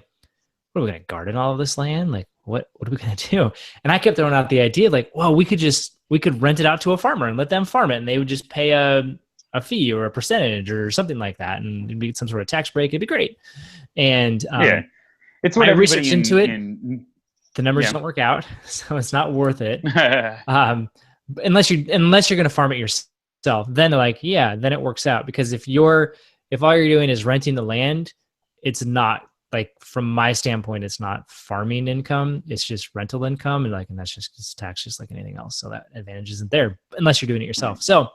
what are we going to garden all of this land? Like, what are we going to do? And I kept throwing out the idea of like, well, we could rent it out to a farmer and let them farm it. And they would just pay a fee or a percentage or something like that, and it'd be some sort of tax break. It'd be great. And it's what I everybody researched into it. the numbers Yeah. don't work out, so it's not worth it. Um, unless you're going to farm it yourself, then they're like, yeah, then it works out, because if all you're doing is renting the land, it's not, like, from my standpoint, it's not farming income, it's just rental income, and that's just taxed just like anything else. So that advantage isn't there unless you're doing it yourself. So,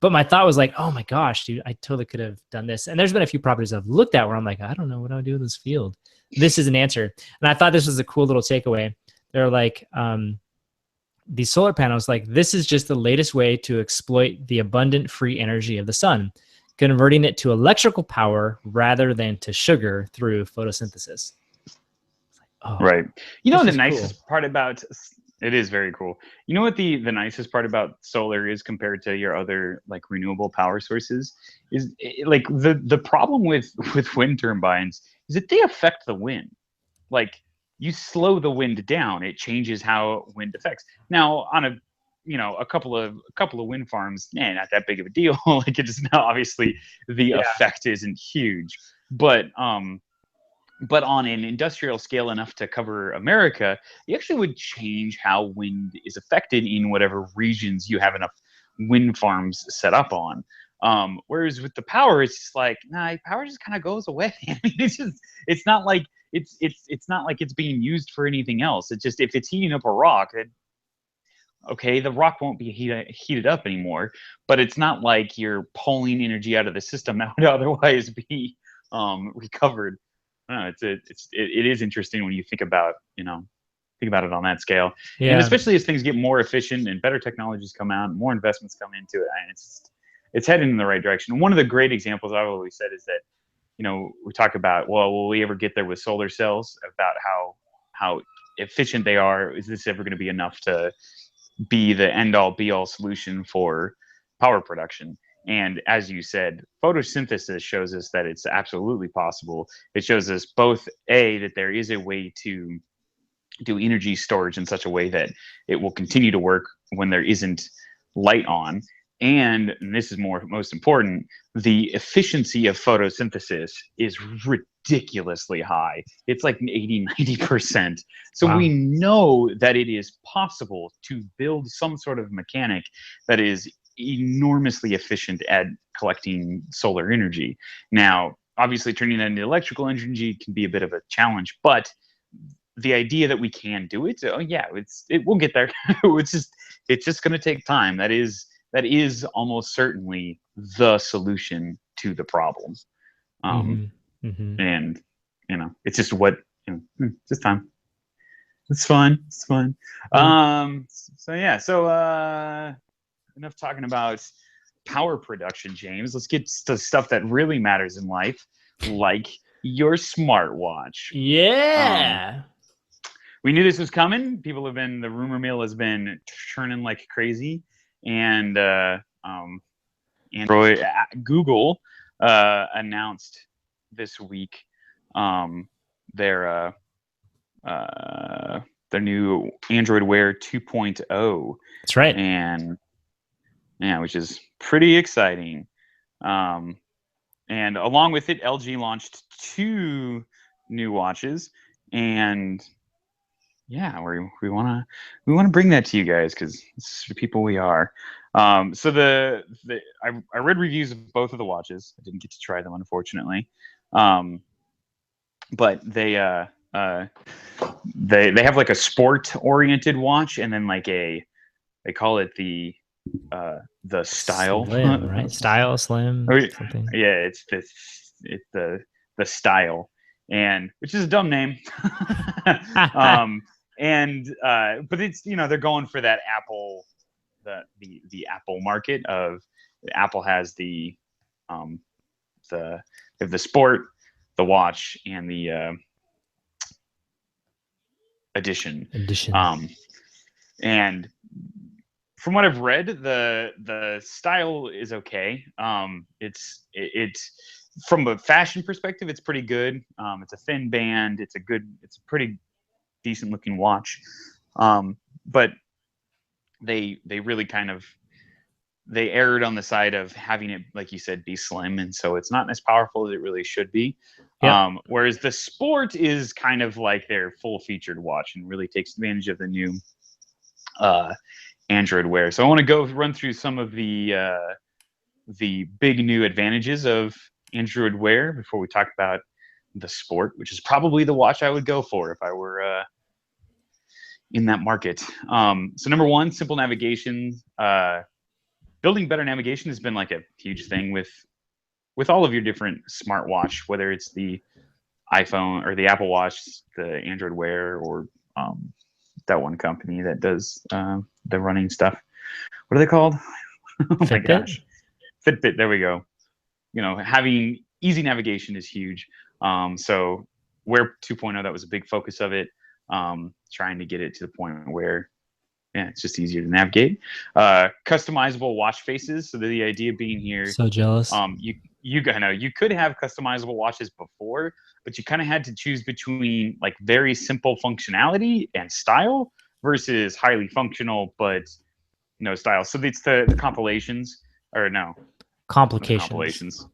but my thought was like, oh my gosh, dude, I totally could have done this. And there's been a few properties I've looked at where I'm like, I don't know what do I do with this field. This is an answer. And I thought this was a cool little takeaway. They're like, these solar panels, like, this is just the latest way to exploit the abundant free energy of the sun, converting it to electrical power rather than to sugar through photosynthesis. Oh, Right. You know, this the is cool. nicest part about it is very cool. You know what the nicest part about solar is compared to your other like renewable power sources is like the problem with wind turbines is that they affect the wind. Like you slow the wind down, it changes how wind affects. Now on a a couple of wind farms, not that big of a deal. Like it's not obviously the Yeah. effect isn't huge, but on an industrial scale enough to cover America, you actually would change how wind is affected in whatever regions you have enough wind farms set up on. Whereas with the power, it's just like, nah, power just kind of goes away. I mean, it's not like it's not like it's being used for anything else. It's just if it's heating up a rock, okay, the rock won't be heated up anymore. But it's not like you're pulling energy out of the system that would otherwise be recovered. I don't know, it is interesting when you think about it on that scale, and Yeah. especially as things get more efficient and better technologies come out, and more investments come into it, and it's heading in the right direction. One of the great examples I've always said is that we talk about, well, will we ever get there with solar cells? About how efficient they are. Is this ever going to be enough to be the end all be all solution for power production? And as you said, photosynthesis shows us that it's absolutely possible. It shows us both that there is a way to do energy storage in such a way that it will continue to work when there isn't light on. And this is most important, the efficiency of photosynthesis is ridiculously high. It's like 80-90%. So we Wow. know that it is possible to build some sort of mechanic that is enormously efficient at collecting solar energy. Now, obviously, turning that into electrical energy can be a bit of a challenge, but the idea that we can do it, oh yeah, we'll get there. It's just going to take time. That is almost certainly the solution to the problem. Um, Mm-hmm. Mm-hmm. and it's just just time. It's fun. It's fun. Yeah. So yeah. So enough talking about power production, James. Let's get to stuff that really matters in life, like your smartwatch. Um, Yeah. we knew this was coming. The rumor mill has been churning like crazy, and Android, Google announced this week um, their their new Android Wear 2.0, That's right. and yeah, which is pretty exciting. Um, and along with it, LG launched two new watches, and yeah, we wanna bring that to you guys because this is the people we are. So I read reviews of both of the watches. I didn't get to try them, unfortunately, um, but they have like a sport oriented watch, and then like they call it the style. Slim, right? Style, slim, Or- something. yeah, it's the style, and which is a dumb name. um, and but it's they're going for that Apple, the Apple market of Apple has um the they have the sport, the watch, and the edition. Edition. Um, and from what I've read, the style is okay. It's from a fashion perspective, it's pretty good. It's a thin band. It's a pretty decent looking watch. But they really kind of they erred on the side of having it, like you said, be slim, and so it's not as powerful as it really should be. Yep. Whereas the Sport is kind of like their full-featured watch and really takes advantage of the new uh, Android Wear. So I want to go run through some of the big new advantages of Android Wear before we talk about the Sport, which is probably the watch I would go for if I were in that market. So number one, simple navigation. Building better navigation has been like a huge thing with all of your different smartwatch, whether it's the iPhone or the Apple Watch, the Android Wear, or that one company that does the running stuff. What are they called? Oh my Fitbit. gosh, Fitbit. There we go. Having easy navigation is huge. So Wear 2.0, that was a big focus of it. Trying to get it to the point where it's just easier to navigate. Customizable watch faces. So the idea being here, So jealous. you could have customizable watches before, but you kind of had to choose between like very simple functionality and style versus highly functional but no style. So it's the compilations, or no, the Complications. compilations.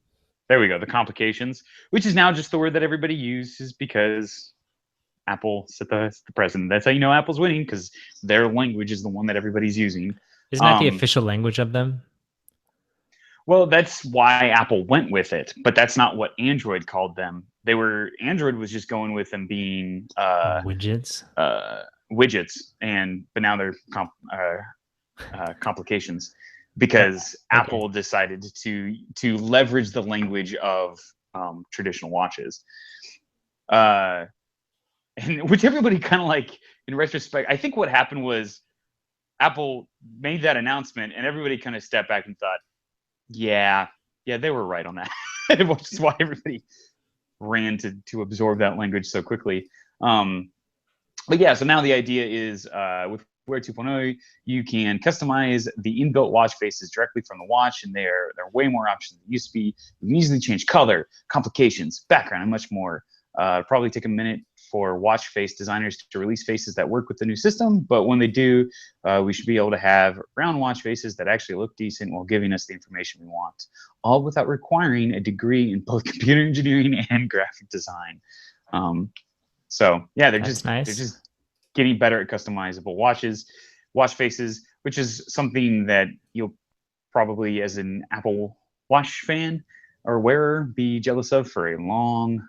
There we go, the complications, which is now just the word that everybody uses because Apple set the precedent. That's how you know Apple's winning, because their language is the one that everybody's using. Isn't that the Um, official language of them? well, that's why Apple went with it, but that's not what Android called them. Android was just going with them being Widgets. widgets, but now they're complications because Okay. Apple decided to leverage the language of traditional watches. And which everybody kind of like in retrospect, I think what happened was Apple made that announcement and everybody kind of stepped back and thought, yeah, they were right on that. Which is why everybody ran to absorb that language so quickly. But yeah, so now the idea is with Wear 2.0, you can customize the inbuilt watch faces directly from the watch, and there are way more options than used to be. You can easily change color, complications, background, and much more. Probably take a minute for watch face designers to release faces that work with the new system, but when they do, we should be able to have round watch faces that actually look decent while giving us the information we want, all without requiring a degree in both computer engineering and graphic design. So yeah, they're That's nice. just getting better at customizable watch faces, which is something that you'll probably, as an Apple Watch fan or wearer, be jealous of for a long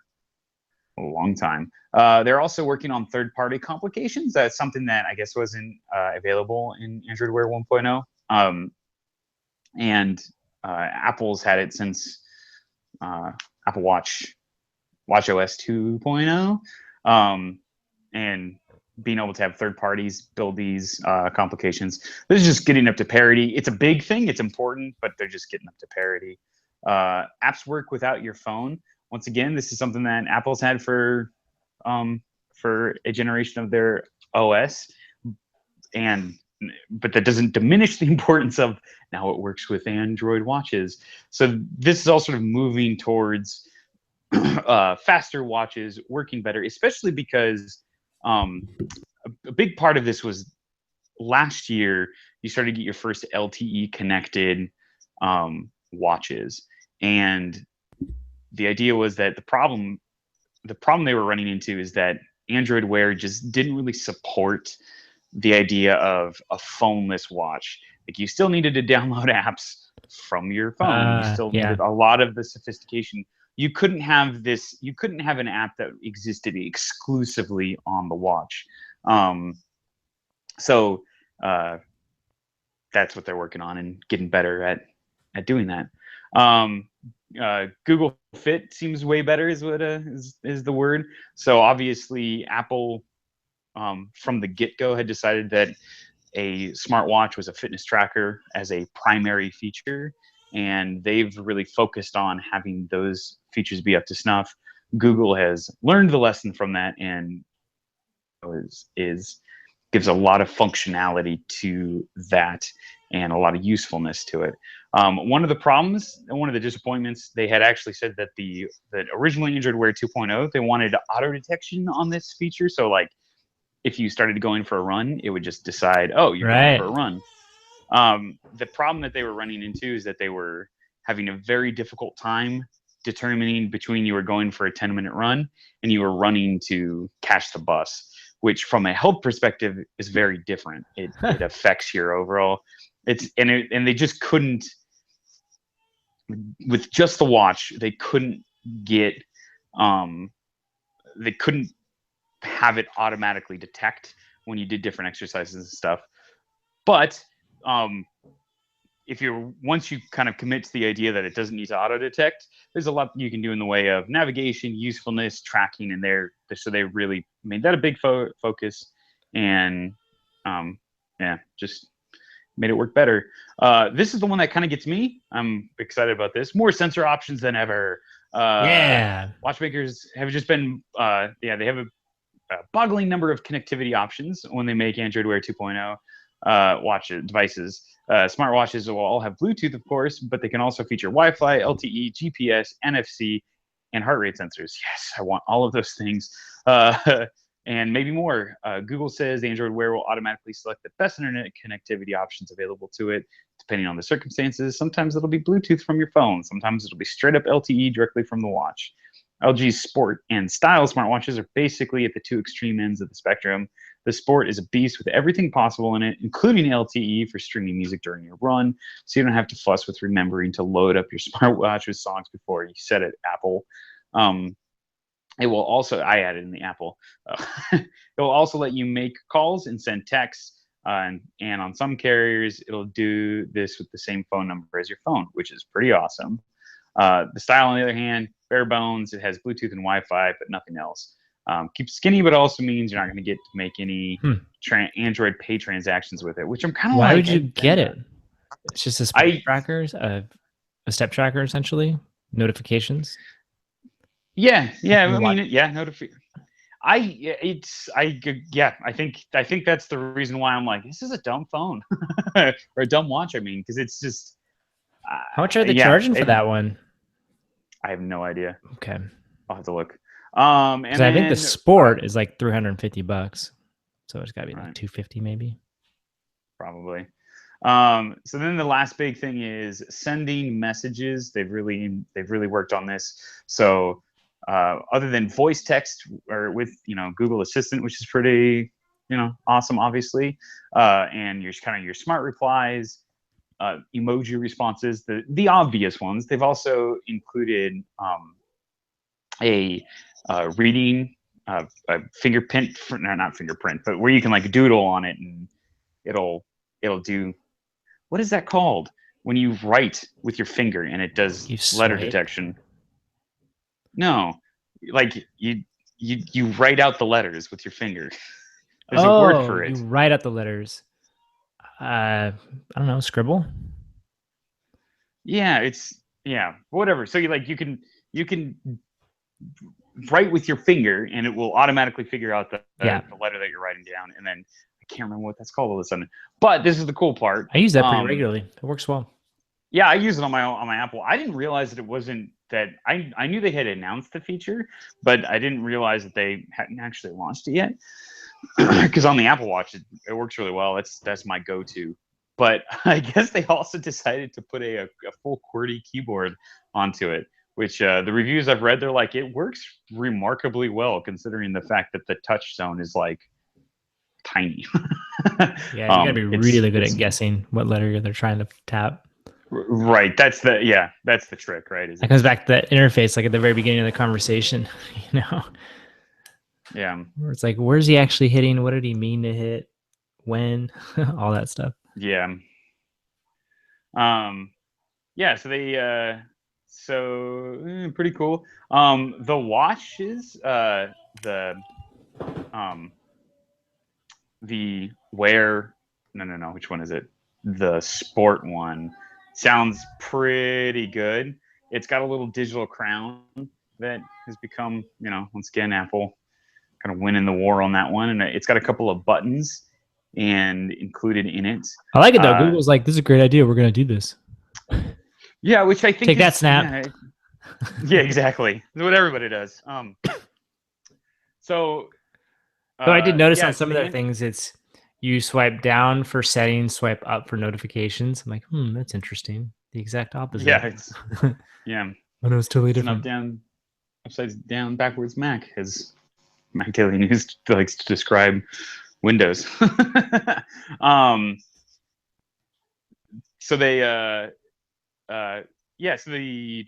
time. They're also working on third-party complications. That's something that I guess wasn't available in Android Wear 1.0. And Apple's had it since Apple Watch OS 2.0. And being able to have third parties build these complications. This is just getting up to parity. It's a big thing. It's important, but they're just getting up to parity. Apps work without your phone. Once again, this is something that Apple's had for a generation of their OS, but that doesn't diminish the importance of now it works with Android watches. So this is all sort of moving towards faster watches working better, especially because a big part of this was last year you started to get your first LTE connected watches, and the idea was that the problem they were running into is that Android Wear just didn't really support the idea of a phoneless watch. Like, you still needed to download apps from your phone. You still Yeah. needed a lot of the sophistication. You couldn't have an app that existed exclusively on the watch. So that's what they're working on and getting better at doing that. Google Fit seems way better, is what is the word. So obviously Apple, from the get-go, had decided that a smartwatch was a fitness tracker as a primary feature, and they've really focused on having those features be up to snuff. Google has learned the lesson from that and is gives a lot of functionality to that and a lot of usefulness to it. One of the problems and one of the disappointments, they had actually said that that originally Android Wear 2.0, they wanted auto detection on this feature. So like if you started going for a run, it would just decide, oh, you're going for Right. a run. The problem that they were running into is that they were having a very difficult time determining between you were going for a 10-minute run and you were running to catch the bus, which from a health perspective is very different. It affects your overall. And they just couldn't, with just the watch, they couldn't get they couldn't have it automatically detect when you did different exercises and stuff. But if you're once you kind of commit to the idea that it doesn't need to auto detect, there's a lot you can do in the way of navigation, usefulness, tracking, and so they really made that a big focus, and just made it work better. This is the one that kind of gets me. I'm excited about this. More sensor options than ever. Watchmakers have just been they have a boggling number of connectivity options when they make Android Wear 2.0 watch devices. Smartwatches will all have Bluetooth, of course, but they can also feature Wi-Fi, LTE, GPS, NFC, and heart rate sensors. Yes, I want all of those things. And maybe more. Google says Android Wear will automatically select the best internet connectivity options available to it, depending on the circumstances. Sometimes it'll be Bluetooth from your phone. Sometimes it'll be straight up LTE directly from the watch. LG's Sport and Style smartwatches are basically at the two extreme ends of the spectrum. The Sport is a beast with everything possible in it, including LTE for streaming music during your run, so you don't have to fuss with remembering to load up your smartwatch with songs before you set it, Apple. It will also, I added in the Apple, it will also let you make calls and send texts, and on some carriers, it'll do this with the same phone number as your phone, which is pretty awesome. The Style, on the other hand, bare bones. It has Bluetooth and Wi-Fi, but nothing else. Keeps skinny, but also means you're not going to get to make any Android Pay transactions with it, which I'm kind of like. Why would you get it? It's just a step tracker, essentially. Notifications. Yeah. I mean, I think that's the reason why I'm like, this is a dumb phone or a dumb watch. I mean, because it's just. How much are they charging for that one? I have no idea. Okay, I'll have to look. And I think the Sport is like $350, so it's got to be like $250 maybe. Probably. So then the last big thing is sending messages. They've really worked on this. So other than voice text or with Google Assistant, which is pretty awesome, obviously, and your smart replies. Emoji responses, the obvious ones. They've also included a reading, a fingerprint, not fingerprint, but where you can like doodle on it and it'll do. What is that called when you write with your finger and it does letter detection? No, like you write out the letters with your finger. There's a word for it. You write out the letters. I don't know, scribble. Yeah, whatever. So you can write with your finger, and it will automatically figure out the letter that you're writing down. And then I can't remember what that's called all of a sudden. But this is the cool part. I use that pretty regularly. It works well. Yeah, I use it on my Apple. I didn't realize that it wasn't that. I knew they had announced the feature, but I didn't realize that they hadn't actually launched it yet. Because on the Apple Watch, it works really well. That's my go-to. But I guess they also decided to put a full QWERTY keyboard onto it, which the reviews I've read, they're like, it works remarkably well considering the fact that the touch zone is like tiny. Yeah, you gotta be really good at guessing what letter they're trying to tap. Right. That's the trick, right? It comes back to that interface, like at the very beginning of the conversation, Yeah. Where it's like, where's he actually hitting? What did he mean to hit? When? All that stuff. Yeah. Yeah. So they. Pretty cool. The watches. The Wear. No. Which one is it? The Sport one sounds pretty good. It's got a little digital crown that has become, once again, Apple kind of winning the war on that one, and it's got a couple of buttons and included in it. I like it though. Google's like, this is a great idea. We're going to do this. Yeah, which I think take that snap. Yeah, exactly. What everybody does. So I did notice on some of their things, it's you swipe down for settings, swipe up for notifications. I'm like, that's interesting. The exact opposite. Yeah, yeah. I know it's totally It's an up different. down, upside down, backwards Mac, as Mac Daily News likes to describe Windows. um, so they yeah, so the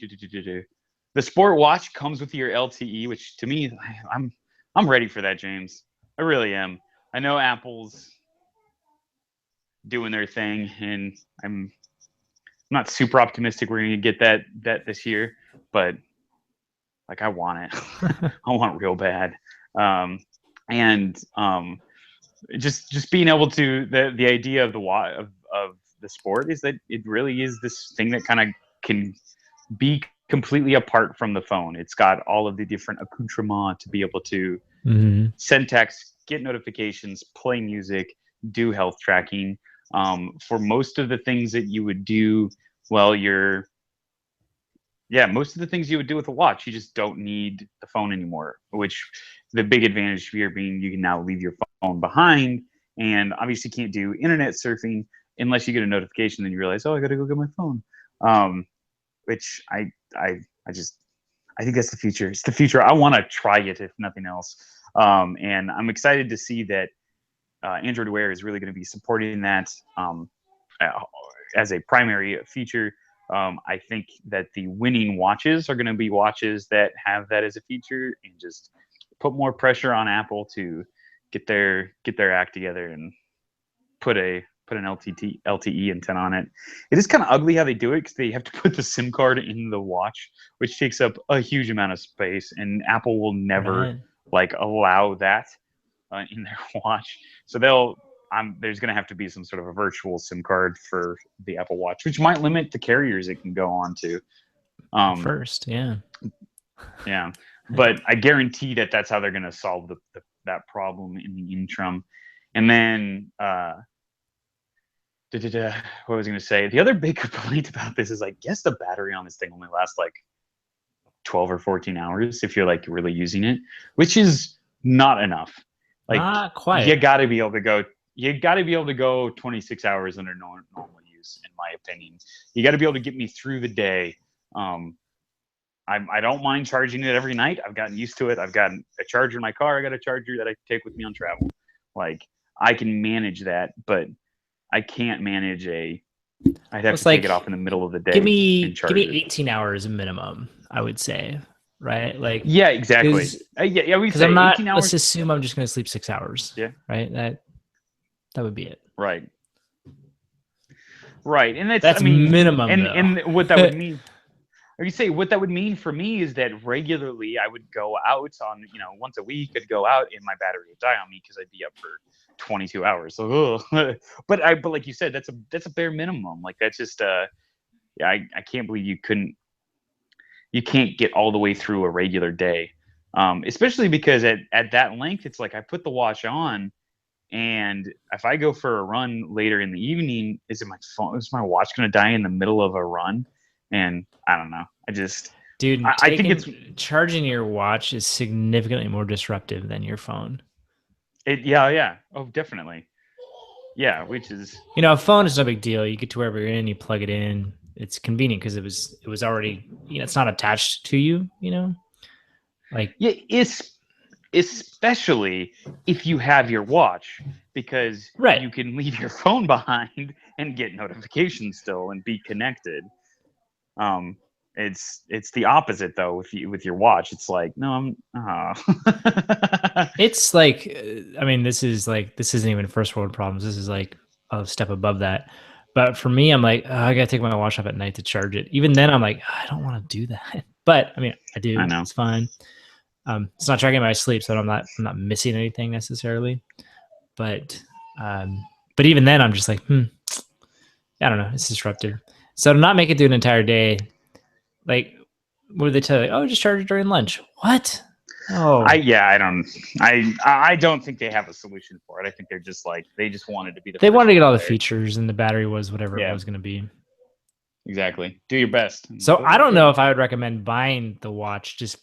Sport Watch comes with your LTE, which to me, I'm ready for that, James. I really am. I know Apple's doing their thing, and I'm not super optimistic we're going to get that this year, but like I want it. I want it real bad. Um, and just being able to the idea of of the sport is that it really is this thing that kind of can be completely apart from the phone. It's got all of the different accoutrements to be able to Mm-hmm. send text, get notifications, play music, do health tracking. For most of the things that you would do while you're yeah, most of the things you would do with a watch, you just don't need the phone anymore. Which the big advantage here being you can now leave your phone behind, and obviously can't do internet surfing unless you get a notification. Then you realize, oh, I got to go get my phone. Um, which I just I think that's the future. It's the future. I want to try it if nothing else. And I'm excited to see that Android Wear is really going to be supporting that uh, as a primary feature. I think that the winning watches are going to be watches that have that as a feature, and just put more pressure on Apple to get their act together and put an LTE antenna on it. It is kind of ugly how they do it because they have to put the SIM card in the watch, which takes up a huge amount of space, and Apple will never Right. like allow that in their watch. So there's going to have to be some sort of a virtual SIM card for the Apple Watch, which might limit the carriers it can go on to. At Um, first, yeah. yeah, but I guarantee that that's how they're going to solve that problem in the interim. And then what was I going to say? The other big complaint about this is I guess the battery on this thing only lasts like 12 or 14 hours if you're like really using it, which is not enough. Like Not quite. you got to be able to go 26 hours under normal use, in my opinion. You got to be able to get me through the day. Um, I don't mind charging it every night. I've gotten used to it. I've got a charger in my car. I got a charger that I take with me on travel. Like I can manage that, but I can't manage I'd Well, have it's to take it like off in the middle of the give day and me give me charge it. 18 hours minimum, I would say. Right? Like Yeah, exactly. because Yeah, we'd I'm say not, 18 let's hours. assume I'm just gonna sleep 6 hours. Yeah, Right? That would be it. right. Right. And that's, I That's mean, minimum though. and what that would mean, or you say what that would mean for me is that regularly I would go out on, once a week I'd go out and my battery would die on me because I'd be up for 22 hours. So, but like you said, that's a bare minimum. Like that's just, yeah, I can't believe you can't get all the way through a regular day. Especially because at that length, it's like I put the watch on, and if I go for a run later in the evening, is my watch going to die in the middle of a run? And I don't know. Dude, I think it's charging your watch is significantly more disruptive than your phone. yeah, yeah. Oh, definitely. Yeah, which is A phone is no big deal. You get to wherever you're in, you plug it in. It's convenient because it was already, it's not attached to you, Like yeah, especially if you have your watch, because right. you can leave your phone behind and get notifications still and be connected. Um, it's the opposite though with your watch. It's like no, I'm It's like I mean, this isn't even first world problems. This is like a step above that. But for me, I'm like, I gotta take my watch off at night to charge it. Even then, I'm like, I don't want to do that. But I mean, I I do. know. It's fine. It's not tracking my sleep, so I'm not missing anything necessarily. But um, but even then, I'm just like, I don't know. It's disruptive. So to not make it through an entire day, like, what do they tell you? Oh, just charge it during lunch. What? Oh, I don't think they have a solution for it. I think they're just like they just wanted to be the they first wanted to get ones all the there. features, and the battery was whatever it Yeah, was going to be. exactly. Do your best. So I don't know if I would recommend buying the watch just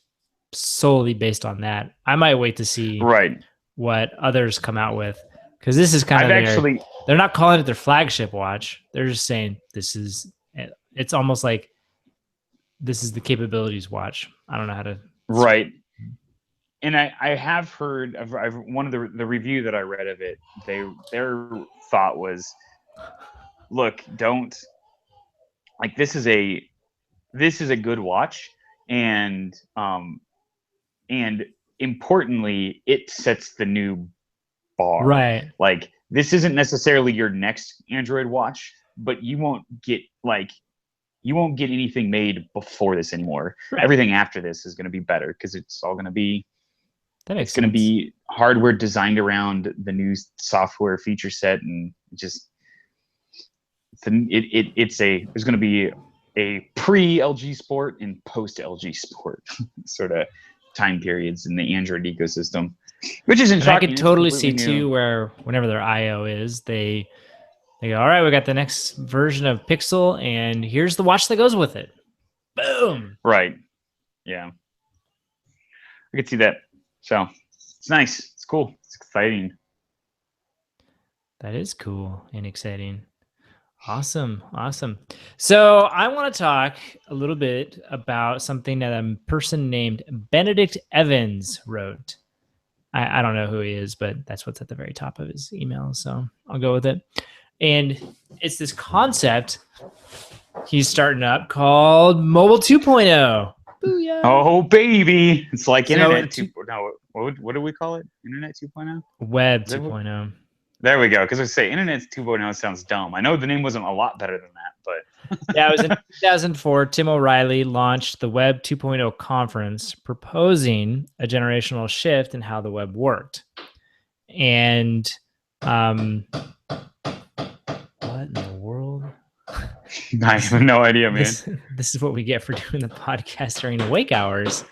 solely based on that. I might wait to see Right. what others come out with, because this is kind I've of actually they're not calling it their flagship watch. They're just saying this is, it's almost like this is the capabilities watch. I don't know how to. Right. And I have heard of one of the review that I read of it. Their thought was, look, don't like this is a good watch, and and importantly, it sets the new bar. Right. Like this isn't necessarily your next Android watch, but you won't get anything made before this anymore. Right. Everything after this is going to be better because That makes it's going to sense. be hardware designed around the new software feature set, and just there's going to be a pre LG Sport and post LG Sport sort of time periods in the Android ecosystem, which isn't And I shocking. could It's totally completely see new. too where whenever their IO is, they go, all right, we got the next version of Pixel, and here's the watch that goes with it. Boom. Right. Yeah. I could see that. So it's nice. It's cool. It's exciting. That is cool and exciting. Awesome. Awesome. So I want to talk a little bit about something that a person named Benedict Evans wrote. I don't know who he is, but that's what's at the very top of his email. So I'll go with it. And it's this concept he's starting up called Mobile 2.0. Booyah. Oh baby, it's like So Internet 2. No, what do we call it? Internet 2.0. Web Is that what- 2.0. There we go. Because I say Internet 2.0 sounds dumb. I know the name wasn't a lot better than that, but Yeah, it was in 2004. Tim O'Reilly launched the Web 2.0 conference, proposing a generational shift in how the web worked. And what in the world? I have no idea, man. This is what we get for doing the podcast during awake hours.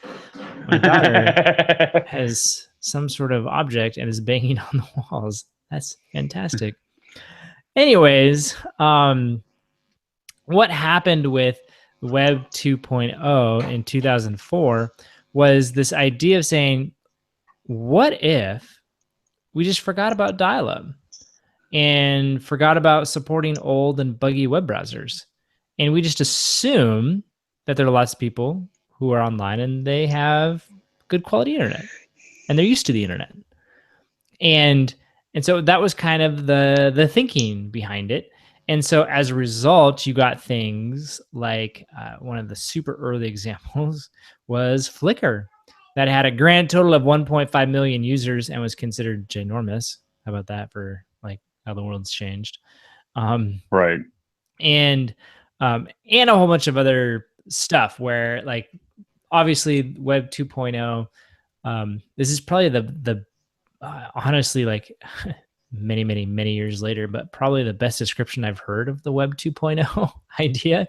My daughter has some sort of object and is banging on the walls. That's fantastic. Anyways, what happened with Web 2.0 in 2004 was this idea of saying, what if we just forgot about dial-up and forgot about supporting old and buggy web browsers, and we just assume that there are lots of people who are online and they have good quality internet and they're used to the internet. And so that was kind of the thinking behind it. And so as a result, you got things like one of the super early examples was Flickr, that had a grand total of 1.5 million users and was considered ginormous. How about that for like how the world's changed? Right. And a whole bunch of other stuff where, like, obviously Web 2.0. This is probably the honestly, like, many years later, but probably the best description I've heard of the Web 2.0 idea,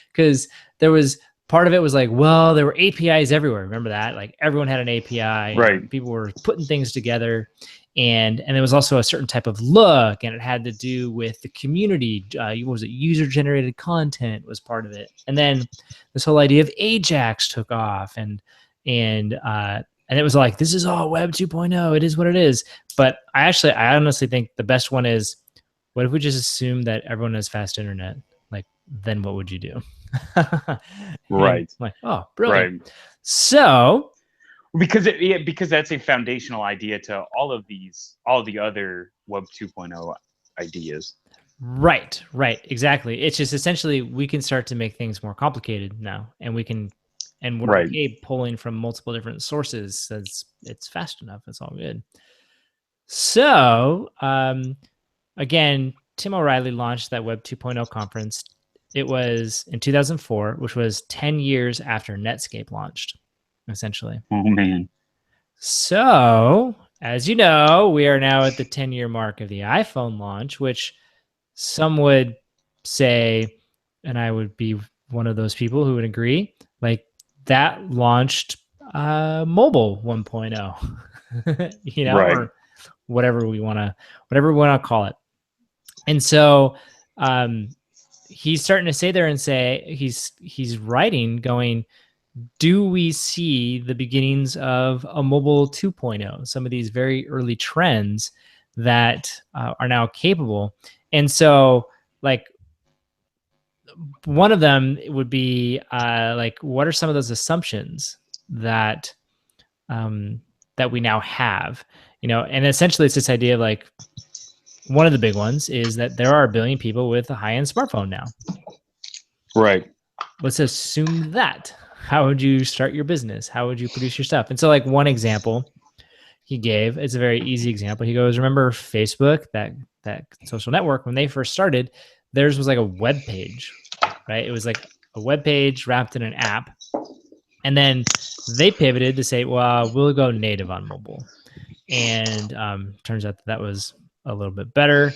because there was part of it was like, well, there were APIs everywhere. Remember that? Like everyone had an API, right? People were putting things together, and there was also a certain type of look, and it had to do with the community. What was it? User-generated content was part of it, and then this whole idea of Ajax took off, and it was like, this is all Web 2.0. It is what it is. But I honestly think the best one is, what if we just assume that everyone has fast internet? Like, then what would you do? Right. Like, oh, brilliant. Right. So, because that's a foundational idea to all the other Web 2.0 ideas. Right, exactly. It's just essentially we can start to make things more complicated now, and we're okay pulling from multiple different sources, so it's fast enough. It's all good. So, again, Tim O'Reilly launched that Web 2.0 conference. It was in 2004, which was 10 years after Netscape launched, essentially. Oh, man. So, as you know, we are now at the 10-year mark of the iPhone launch, which some would say, and I would be one of those people who would agree, like that launched mobile 1.0, you know, right. or whatever we want to call it. And so he's starting to say there and say, he's writing going, do we see the beginnings of a mobile 2.0, some of these very early trends that are now capable? And so, like, one of them would be like, what are some of those assumptions that that we now have? And essentially it's this idea of like, one of the big ones is that there are a billion people with a high-end smartphone now. Right. Let's assume that. How would you start your business? How would you produce your stuff? And so, like, one example he gave, it's a very easy example. He goes, remember Facebook, that social network, when they first started, theirs was like a web page, right? It was like a web page wrapped in an app. And then they pivoted to say, well, we'll go native on mobile. And turns out that was a little bit better.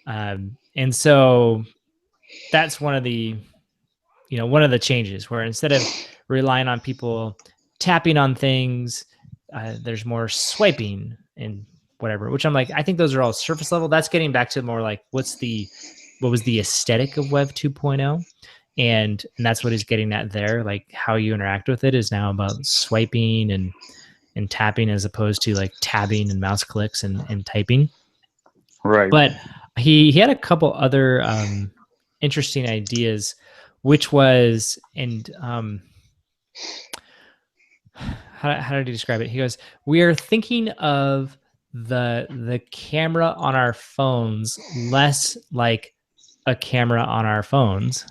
And so that's one of the changes, where instead of relying on people tapping on things, there's more swiping and whatever, which I'm like, I think those are all surface level. That's getting back to more like, what was the aesthetic of Web 2.0? And that's what he's getting at there. Like, how you interact with it is now about swiping and tapping, as opposed to like tabbing and mouse clicks and typing. Right. But he had a couple other interesting ideas, which was, and how did he describe it? He goes, we are thinking of the camera on our phones less like a camera on our phones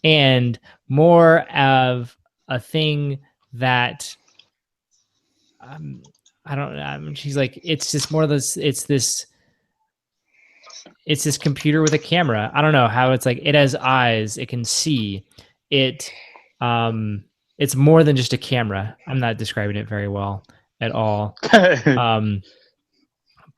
and more of a thing that I don't. She's like, it's just more of this. It's this computer with a camera. I don't know how it's like. It has eyes. It can see. It. It's more than just a camera. I'm not describing it very well at all.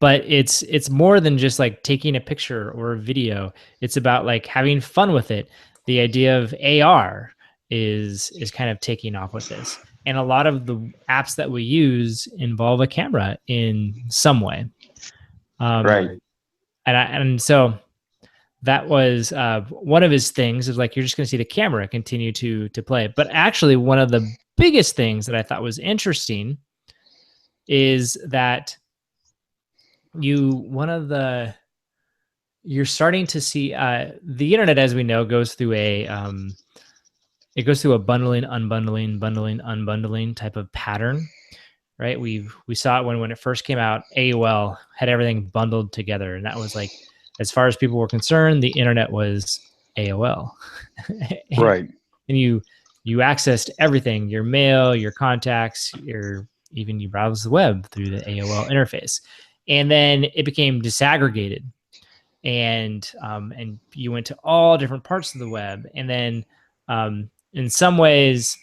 But it's more than just like taking a picture or a video. It's about like having fun with it. The idea of AR is kind of taking off with this. And a lot of the apps that we use involve a camera in some way. Right. And so that was one of his things, is like, you're just going to see the camera continue to play. But actually, one of the biggest things that I thought was interesting is that you're starting to see the internet, as we know, goes through a bundling, unbundling type of pattern, right? We saw it when it first came out. AOL had everything bundled together, and that was like, as far as people were concerned, the internet was AOL. Right. And you accessed everything, your mail, your contacts, even you browse the web through the AOL interface. And then it became disaggregated, and you went to all different parts of the web. And then in some ways,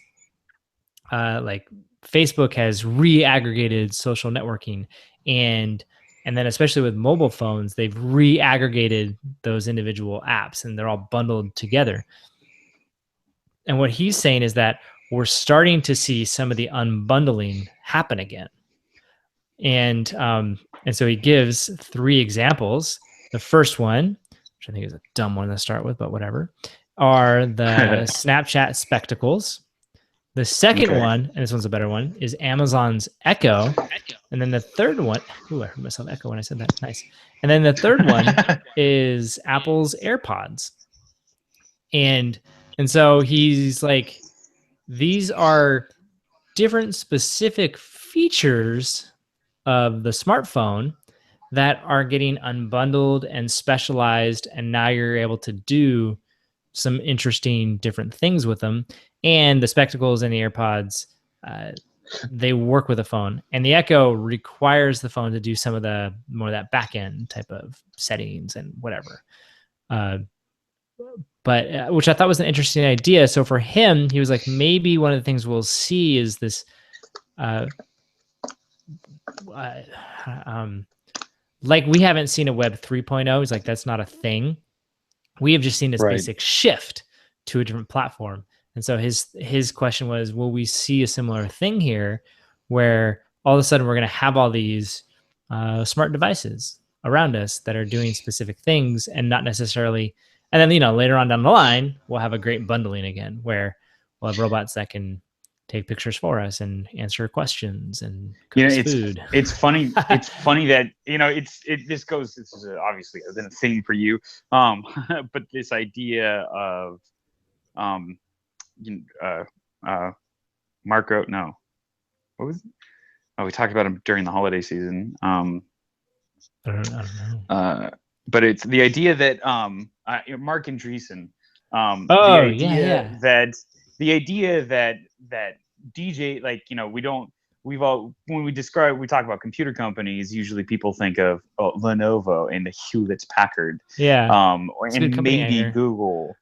like Facebook has re-aggregated social networking, and then especially with mobile phones, they've re-aggregated those individual apps, and they're all bundled together. And what he's saying is that we're starting to see some of the unbundling happen again. And so he gives 3 examples. The first one, which I think is a dumb one to start with, but whatever, are the Snapchat spectacles. The second one, and this one's a better one, is Amazon's Echo. And then the third one, ooh, I heard myself echo when I said that. Nice. And then the third one is Apple's AirPods. And so he's like, these are different specific features of the smartphone that are getting unbundled and specialized, and now you're able to do some interesting different things with them. And the spectacles and the AirPods, they work with a phone, and the Echo requires the phone to do some of the more of that back end type of settings and whatever. But which I thought was an interesting idea. So for him, he was like, maybe one of the things we'll see is this like, we haven't seen a Web 3.0. He's like, that's not a thing. We have just seen this basic shift to a different platform. And so his question was, will we see a similar thing here, where all of a sudden we're going to have all these smart devices around us that are doing specific things, and not necessarily, and then, later on down the line, we'll have a great bundling again, where we'll have robots that can take pictures for us and answer questions and You cook know, us food. it's funny. It's funny that this goes. This is obviously been a thing for you, but this idea of um, uh, uh, Marco. No, what was? It? Oh, we talked about him during the holiday season. I don't know. But it's the idea that Mark Andreessen, the Oh yeah, idea yeah. that that DJ, like, we don't we've all when we talk about computer companies, usually people think of Lenovo and the Hewlett Packard, Yeah. It's a good and company maybe anchor. Google.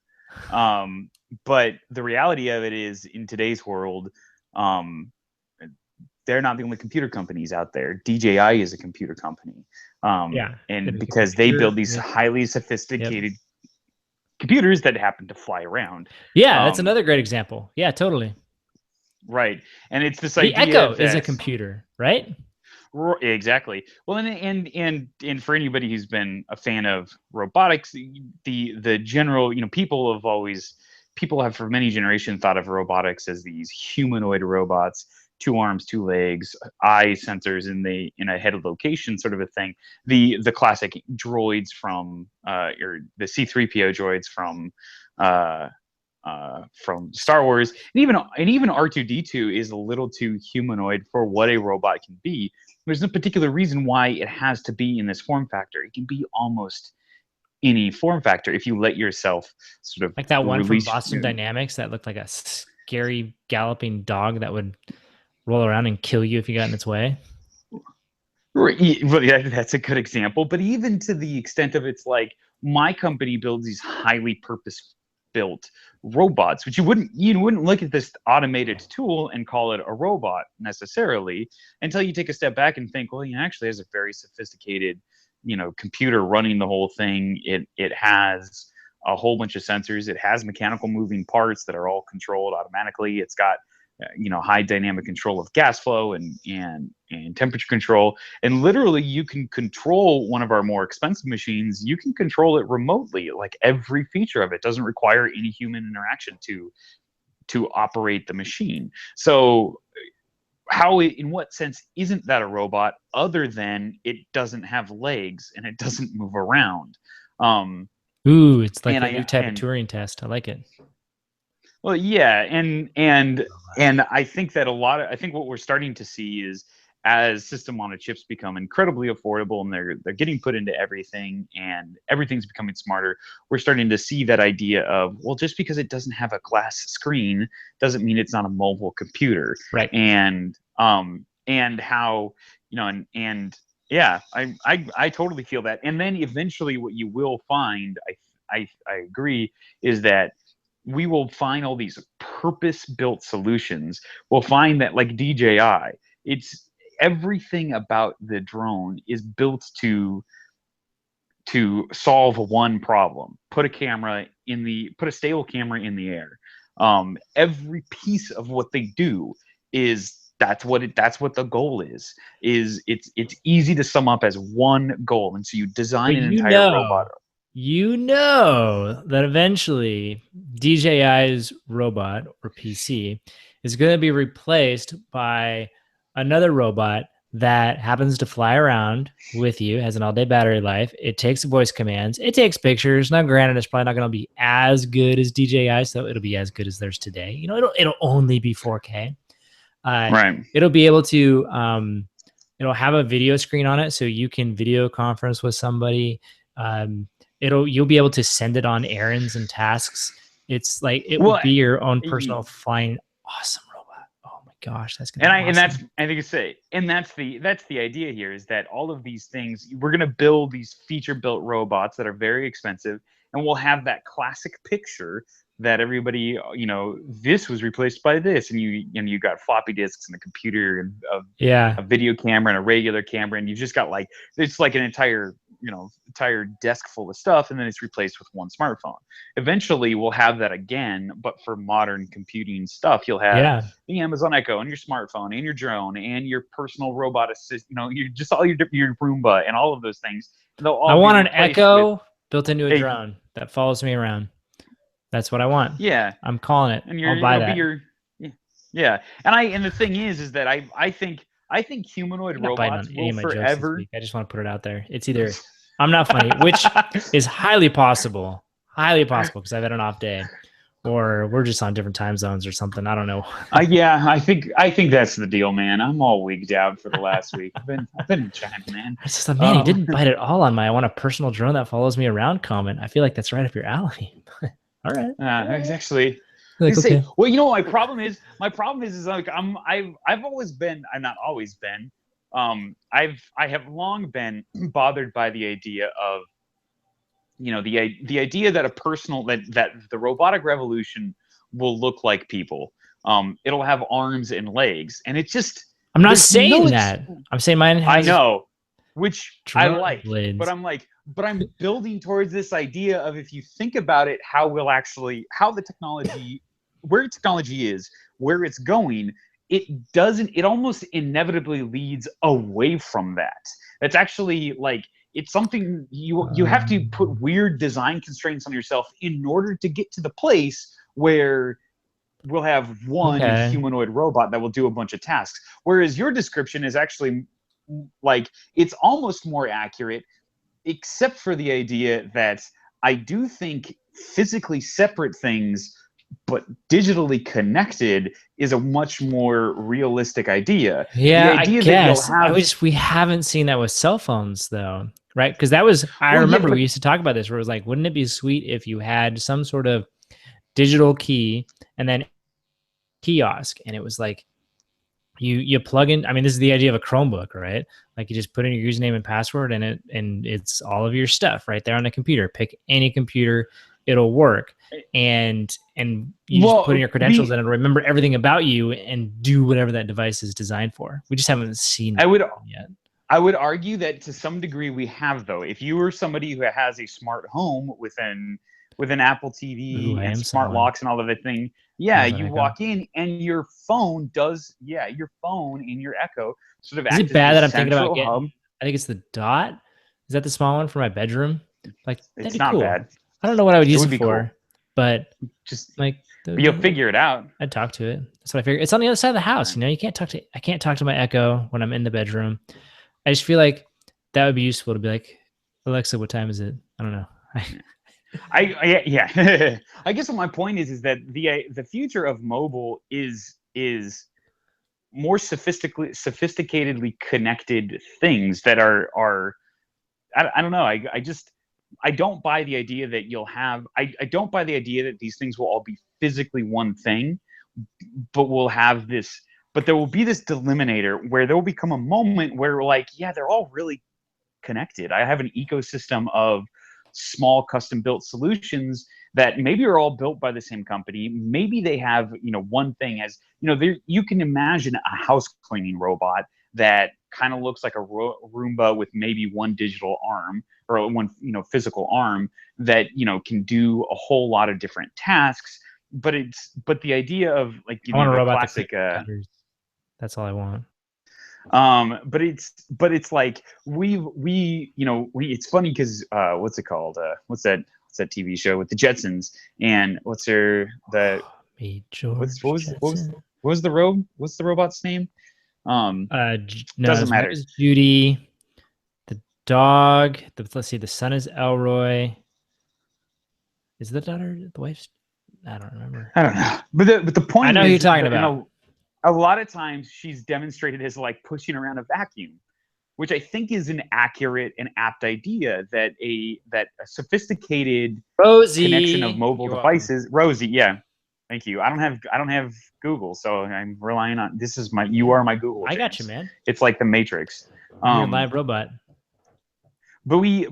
But the reality of it is, in today's world, um, they're not the only computer companies out there. DJI is a computer company, Yeah. It and is a because they build computer. these highly Yep. sophisticated computers that happen to fly around. Yeah, that's Um, another great example. Yeah, totally. right, and it's this The idea Echo is a that computer, right? exactly. Well, and for anybody who's been a fan of robotics, the general, people have always people have for many generations thought of robotics as these humanoid robots, two arms, two legs, eye sensors in a head location, sort of a thing. The classic droids from or the C-3PO droids from Star Wars, and even R2D2 is a little too humanoid for what a robot can be. There's no particular reason why it has to be in this form factor. It can be almost any form factor if you let yourself sort of Like that one from release. Boston Dynamics that looked like a scary galloping dog that would roll around and kill you if you got in its way. Well, yeah, that's a good example. But even to the extent of, it's like, my company builds these highly purpose built robots, which you wouldn't look at this automated tool and call it a robot necessarily until you take a step back and think, well, actually has a very sophisticated, computer running the whole thing. It has a whole bunch of sensors. It has mechanical moving parts that are all controlled automatically. It's got high dynamic control of gas flow and temperature control, and literally you can control one of our more expensive machines. You can control it remotely. Like, every feature of it doesn't require any human interaction to operate the machine. So in what sense isn't that a robot, other than it doesn't have legs and it doesn't move around? Ooh, it's like And a I new type of and Turing test. I like it. Well, yeah, and I think what we're starting to see is, as system on a chips become incredibly affordable and they're getting put into everything and everything's becoming smarter, we're starting to see that idea of, well, just because it doesn't have a glass screen doesn't mean it's not a mobile computer. Right. And how, and yeah, I totally feel that. And then eventually what you will find, I agree, is that we will find all these purpose-built solutions. We'll find that, like DJI, it's everything about the drone is built to solve one problem. Put a stable camera in the air. Every piece of what they do is that's what the goal is. It's easy to sum up as one goal, and so you design But an entire robot. you know that eventually DJI's robot or PC is going to be replaced by another robot that happens to fly around with you, has an all-day battery life. It takes voice commands. It takes pictures. Now, granted, it's probably not going to be as good as DJI, so it'll be as good as theirs today. It'll only be 4K. Right. It'll be able to it'll have a video screen on it, so you can video conference with somebody. You'll be able to send it on errands and tasks. It's like it will Well, be your own personal flying awesome robot. Oh my gosh, that's gonna and be I and that's awesome. I think it's say and that's the idea here, is that all of these things, we're going to build these feature built robots that are very expensive, and we'll have that classic picture that everybody, this was replaced by this, and you got floppy disks and a computer and Yeah, a video camera and a regular camera, and you just got, like, it's like an entire desk full of stuff, and then it's replaced with one smartphone. Eventually we'll have that again, but for modern computing stuff. You'll have yeah. the Amazon Echo and your smartphone and your drone and your personal robot assist, you just all your Roomba and all of those things. They'll I all be want an replaced with Echo built into a a drone that follows me around. That's what I want. yeah, I'm calling it. and I'll buy it'll be that. your yeah. Yeah, and the thing is that I think humanoid You're not biting robots on any will of my jokes this forever. week. I just want to put it out there. It's either I'm not funny, which is highly possible because I've had an off day, or we're just on different time zones or something. I don't know. Yeah, I think that's the deal, man. I'm all wigged out for the last week. I've been in China, man. I just thought, man, he Um, didn't bite at all on my "I want a personal drone that follows me around" comment. I feel like that's right up your alley. All right. it's actually. Like, You say, okay. well, my problem is like I've always been. I'm not always been. I have long been bothered by the idea of the idea that a personal that the robotic revolution will look like people. It'll have arms and legs, and it just I'm not there's no saying that. I'm saying mine I has know, which I drone like, but blades. I'm building towards this idea of, if you think about it, how the technology, where technology is, where it's going, it almost inevitably leads away from that. That's actually like, it's something you have to put weird design constraints on yourself in order to get to the place where we'll have one Okay. humanoid robot that will do a bunch of tasks. Whereas your description is actually like, it's almost more accurate, except for the idea that I do think physically separate things but digitally connected is a much more realistic idea. The Yeah, I idea that you'll guess. have, We haven't seen that with cell phones though, right? Because that was I well, yeah, remember but we used to talk about this where it was like, wouldn't it be sweet if you had some sort of digital key and then kiosk, and it was like you plug in. I mean, this is the idea of a Chromebook, right? Like you just put in your username and password, and it's all of your stuff right there on the computer. Pick any computer, it'll work. And you just put in your well, credentials and it'll remember everything about you and do whatever that device is designed for. We just haven't seen I that would yet. I would argue that to some degree we have, though. If you are somebody who has a smart home with an Apple Ooh, TV I and am smart someone. locks and all of that thing, yeah, How's that you echo? walk in and your phone and your Echo sort of Is act it as bad this that I'm thinking about central getting? hub. I think it's the Dot. Is that the small one for my bedroom? Like that'd It's be not cool. bad. I don't know what I would It use would it be cool. for, but Just like But you'll figure it out. I'd talk to it. That's what I figure. It's on the other side of the house. Right. You know, you can't talk to. I can't talk to my Echo when I'm in the bedroom. I just feel like that would be useful to be like, Alexa, what time is it? I don't know. Yeah. I guess what my point is that the future of mobile is more sophisticatedly connected things that are I don't know. I don't buy the idea that you'll have I don't buy the idea that these things will all be physically one thing, but we'll have this but there will be this delimiter where there will become a moment where, like, yeah, they're all really connected. I have an ecosystem of small custom built solutions that maybe are all built by the same company. Maybe they have, one thing as, there you can imagine a house cleaning robot that kind of looks like a Roomba with maybe one digital arm or one, physical arm that, can do a whole lot of different tasks. But the idea of, like, I want a the robot that cleans classic gutters. That's all I want. but it's like it's funny because what's it called? What's that TV show with the Jetsons? And what's their the Me, what's George Jetson. what's the robot's name? Um, No, doesn't his wife matter. is Judy. The dog. Let's see. The son is Elroy. Is the daughter the wife's? I don't remember. I don't know. But the I point know who you're is talking that about. a lot of times she's demonstrated as like pushing around a vacuum, which I think is an accurate and apt idea that a sophisticated connection of Rosie. mobile You're welcome. devices. Rosie, yeah, thank you. I don't have Google, so I'm relying on this is my you are my Google, I got you, James. man. It's like the Matrix. I'm your Um, live robot. but we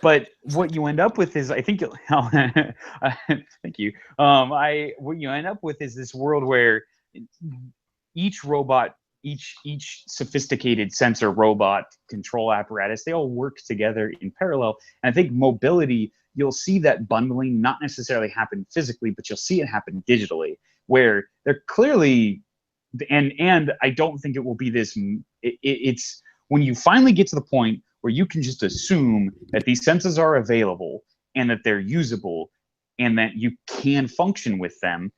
but what you end up with is, I think thank you. I what you end up with is this world where each robot, each sophisticated sensor, robot, control apparatus, they all work together in parallel. And I think mobility, you'll see that bundling not necessarily happen physically, but you'll see it happen digitally, where they're clearly, and I don't think it will be this. It's when you finally get to the point where you can just assume that these sensors are available and that they're usable and that you can function with them.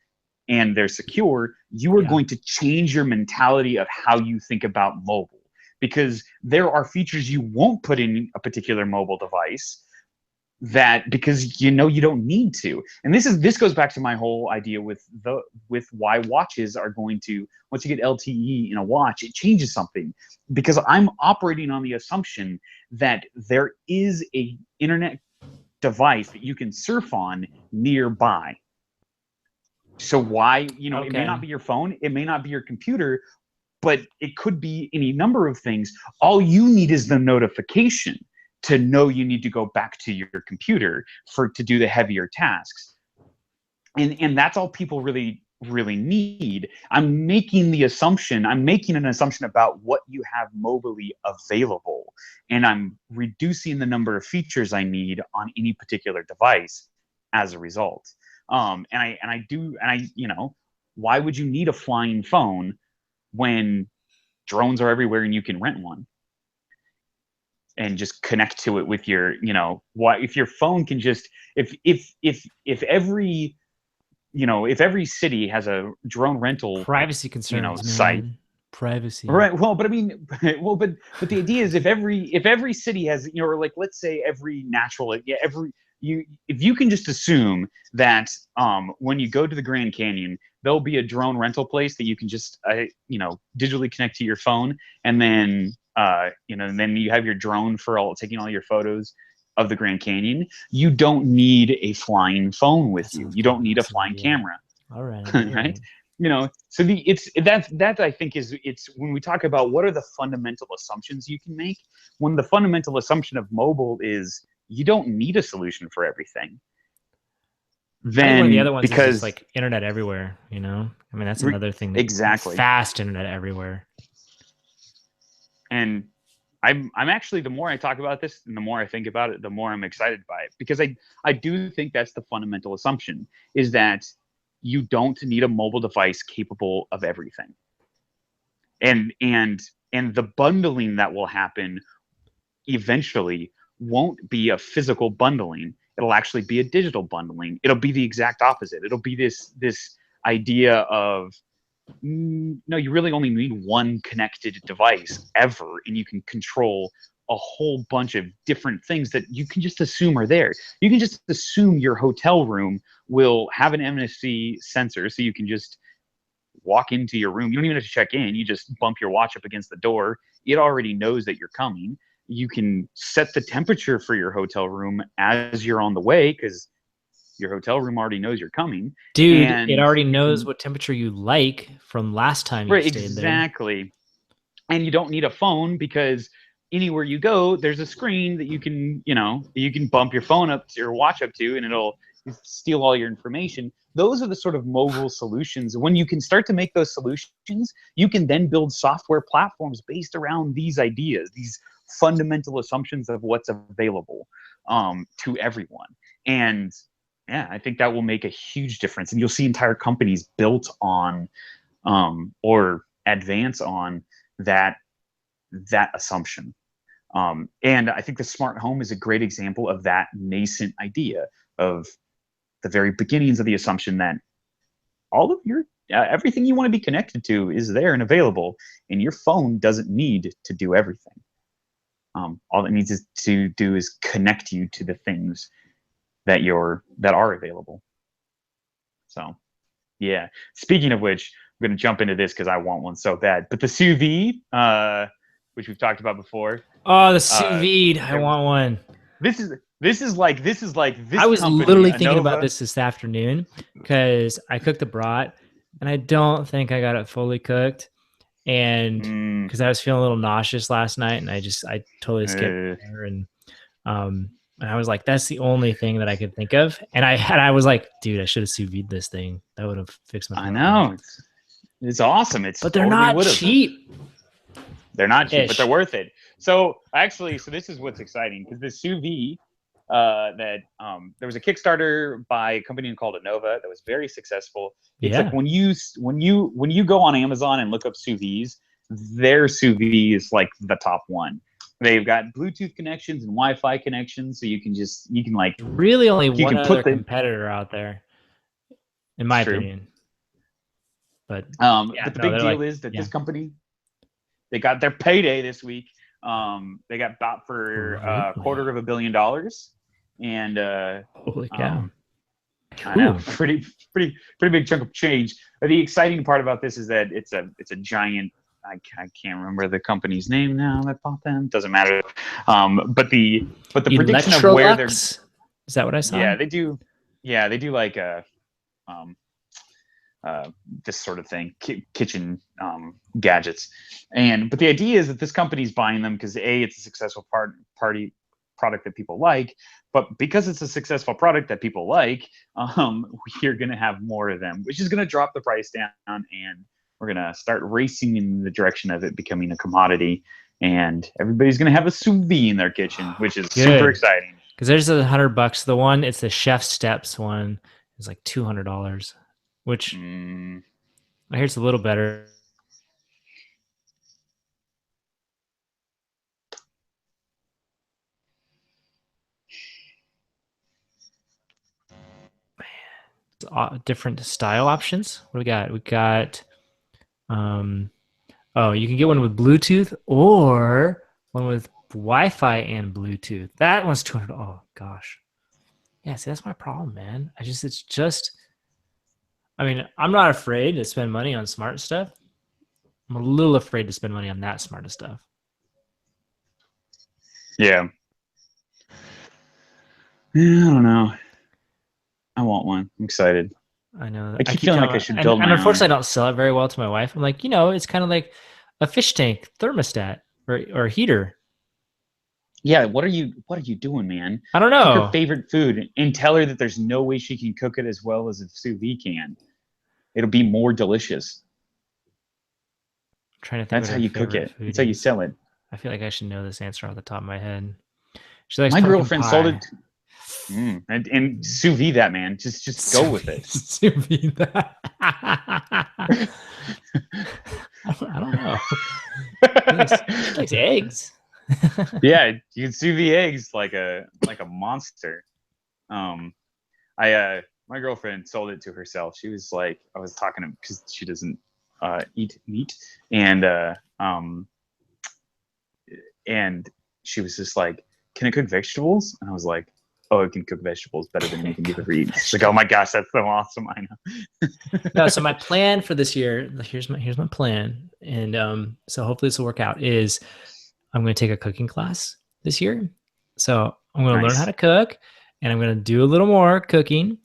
and they're secure, you are going to change your mentality of how you think about mobile, because there are features you won't put in a particular mobile device that, because you know you don't need to. And this goes back to my whole idea with why watches are going to, once you get LTE in a watch, it changes something, because I'm operating on the assumption that there is a internet device that you can surf on nearby. So why, it may not be your phone, it may not be your computer, but it could be any number of things. All you need is the notification to know you need to go back to your computer to do the heavier tasks. And that's all people really need. I'm making an assumption about what you have mobily available, and I'm reducing the number of features I need on any particular device as a result. Why would you need a flying phone when drones are everywhere and you can rent one and just connect to it with your, if your phone can just, if every city has a drone rental privacy concerns, site. man. Privacy. Right. Well, but I mean, but the idea is, if every city has, or like, let's say every natural, if you can just assume that when you go to the Grand Canyon, there'll be a drone rental place that you can just digitally connect to your phone, and then and then you have your drone for taking all your photos of the Grand Canyon. You don't need a flying phone with you. You don't need a flying camera. All right. Right. So that I think it's when we talk about what are the fundamental assumptions you can make, when the fundamental assumption of mobile is you don't need a solution for everything. Then, I think one of the other ones is just like internet everywhere, I mean, that's another thing. Exactly. Fast internet everywhere. And I'm actually, the more I talk about this and the more I think about it, the more I'm excited by it, because I do think that's the fundamental assumption, is that you don't need a mobile device capable of everything. And the bundling that will happen eventually won't be a physical bundling. It'll actually be a digital bundling. It'll be the exact opposite. It'll be this idea of, no, you really only need one connected device ever, and you can control a whole bunch of different things that you can just assume are there. You can just assume your hotel room will have an MFC sensor, so you can just walk into your room. You don't even have to check in. You just bump your watch up against the door. It already knows that you're coming. You can set the temperature for your hotel room as you're on the way, because your hotel room already knows you're coming. Dude, it already knows what temperature you like from last time you stayed there. Exactly. And you don't need a phone, because anywhere you go, there's a screen that you can bump your phone up to, your watch up to, and it'll steal all your information. Those are the sort of mobile solutions. When you can start to make those solutions, you can then build software platforms based around these ideas, these fundamental assumptions of what's available to everyone. And yeah, I think that will make a huge difference. And you'll see entire companies built on or advance on that assumption. And I think the smart home is a great example of that nascent idea, of the very beginnings of the assumption that all of your everything you want to be connected to is there and available, and your phone doesn't need to do everything. All it needs to do is connect you to the things that are available. So, yeah. Speaking of which, I'm going to jump into this because I want one so bad. But the sous vide, which we've talked about before. Oh, the sous vide! I want one. This is like this. I was literally thinking about this afternoon, because I cooked the brat, and I don't think I got it fully cooked, and because I was feeling a little nauseous last night, and I totally skipped dinner, and I was like, that's the only thing that I could think of, and I was like, dude, I should have sous vide this thing. That would have fixed my problem. I know, it's awesome. But they're not cheap. They're not cheap, but they're worth it. So this is what's exciting, because the sous vide there was a Kickstarter by a company called Innova that was very successful. It's like when you go on Amazon and look up sous vides, their sous vide is like the top one. They've got Bluetooth connections and Wi-Fi connections, so you can really only one other competitor out there, in my opinion. But yeah, But the no, big they're deal like, is that yeah, this company, they got their payday this week. They got bought for a really, $250 million, and holy cow, um, I know, cool. pretty big chunk of change. But the exciting part about this is that it's a giant. I can't remember the company's name now that bought them. Doesn't matter. But the prediction of where they're, Electrolux, is that what I saw? yeah, they do, yeah, they do like a um, this sort of thing, kitchen gadgets. But the idea is that this company's buying them because a, it's a successful party product that people like, but because it's a successful product that people like, we're going to have more of them, which is going to drop the price down, and we're going to start racing in the direction of it becoming a commodity. And everybody's going to have a sous vide in their kitchen, which is super Good, exciting. because there's $100. The one, it's the Chef Steps one, is like $200, which Mm, I hear it's a little better. Different style options. What do we got? We got um oh, you can get one with Bluetooth or one with Wi-Fi and Bluetooth. That one's 200. Oh gosh. Yeah, see, that's my problem, man. It's just, I mean, I'm not afraid to spend money on smart stuff. I'm a little afraid to spend money on that smart stuff. yeah. I don't know. I want one. I'm excited. I know. I I keep keep feeling like I telling, should and, build and my own. unfortunately, I don't sell it very well to my wife. I'm like, it's kind of like a fish tank thermostat or a heater. Yeah, what are you doing, man? I don't Cook her know. favorite food and tell her that there's no way she can cook it as well as a sous vide can. It'll be more delicious. I'm trying to think That's what how her you cook favorite it. food That's how you is. sell it. I feel like I should know this answer off the top of my head. She likes My pumpkin girlfriend sold pie. it. And sous vide that, man. Just go with it. Sous vide that. I don't know. She likes eggs. Yeah, you can sous vide eggs like a monster. Um, I My girlfriend sold it to herself. She was like, I was talking to because she doesn't eat meat, and and she was just like, "Can it cook vegetables?" And I was like, "Oh, it can cook vegetables better than Can it anything you've cook ever eaten." She's like, "Oh vegetables? my gosh, that's so awesome!" I No, know. so my plan for this year, here's my plan, and so hopefully this will work out. Is I'm going to take a cooking class this year. So I'm going to learn how Nice. to cook, and I'm going to do a little more cooking,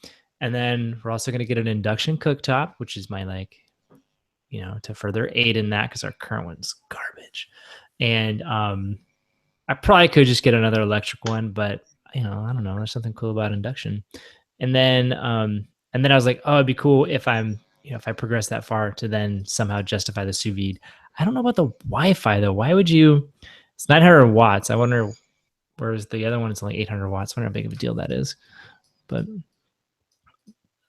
and then we're also going to get an induction cooktop, which is my to further aid in that because our current one's garbage. And I probably could just get another electric one, but I don't know. There's something cool about induction. And then I was like, oh, it'd be cool if I progress that far to then somehow justify the sous vide. I don't know about the Wi-Fi though. Why would you? It's 900 watts. I wonder. Whereas the other one is only 800 watts. I wonder how big of a deal that is. But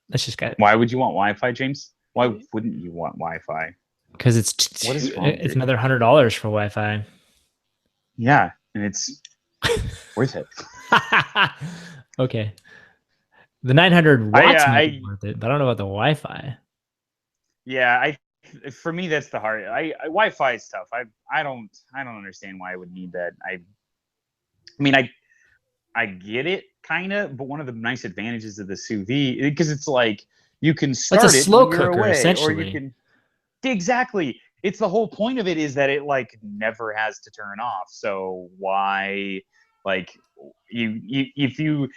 that's just got Why would you want Wi-Fi, James? Why wouldn't you want Wi-Fi? because What is wrong with it's you? another $100 for Wi-Fi. Yeah, and it's worth it. Okay. The 900 I watts might be I worth it, but I don't know about the Wi-Fi. Yeah, I for me that's the hard. Wi-Fi is tough. I don't understand why I would need that. I mean I get it kind of, but one of the nice advantages of the sous vide, because it's like you can It's a start it slow when you're cooker, away, or you essentially. can exactly. It's the whole point of it is that it like never has to turn off. So why, like, if you're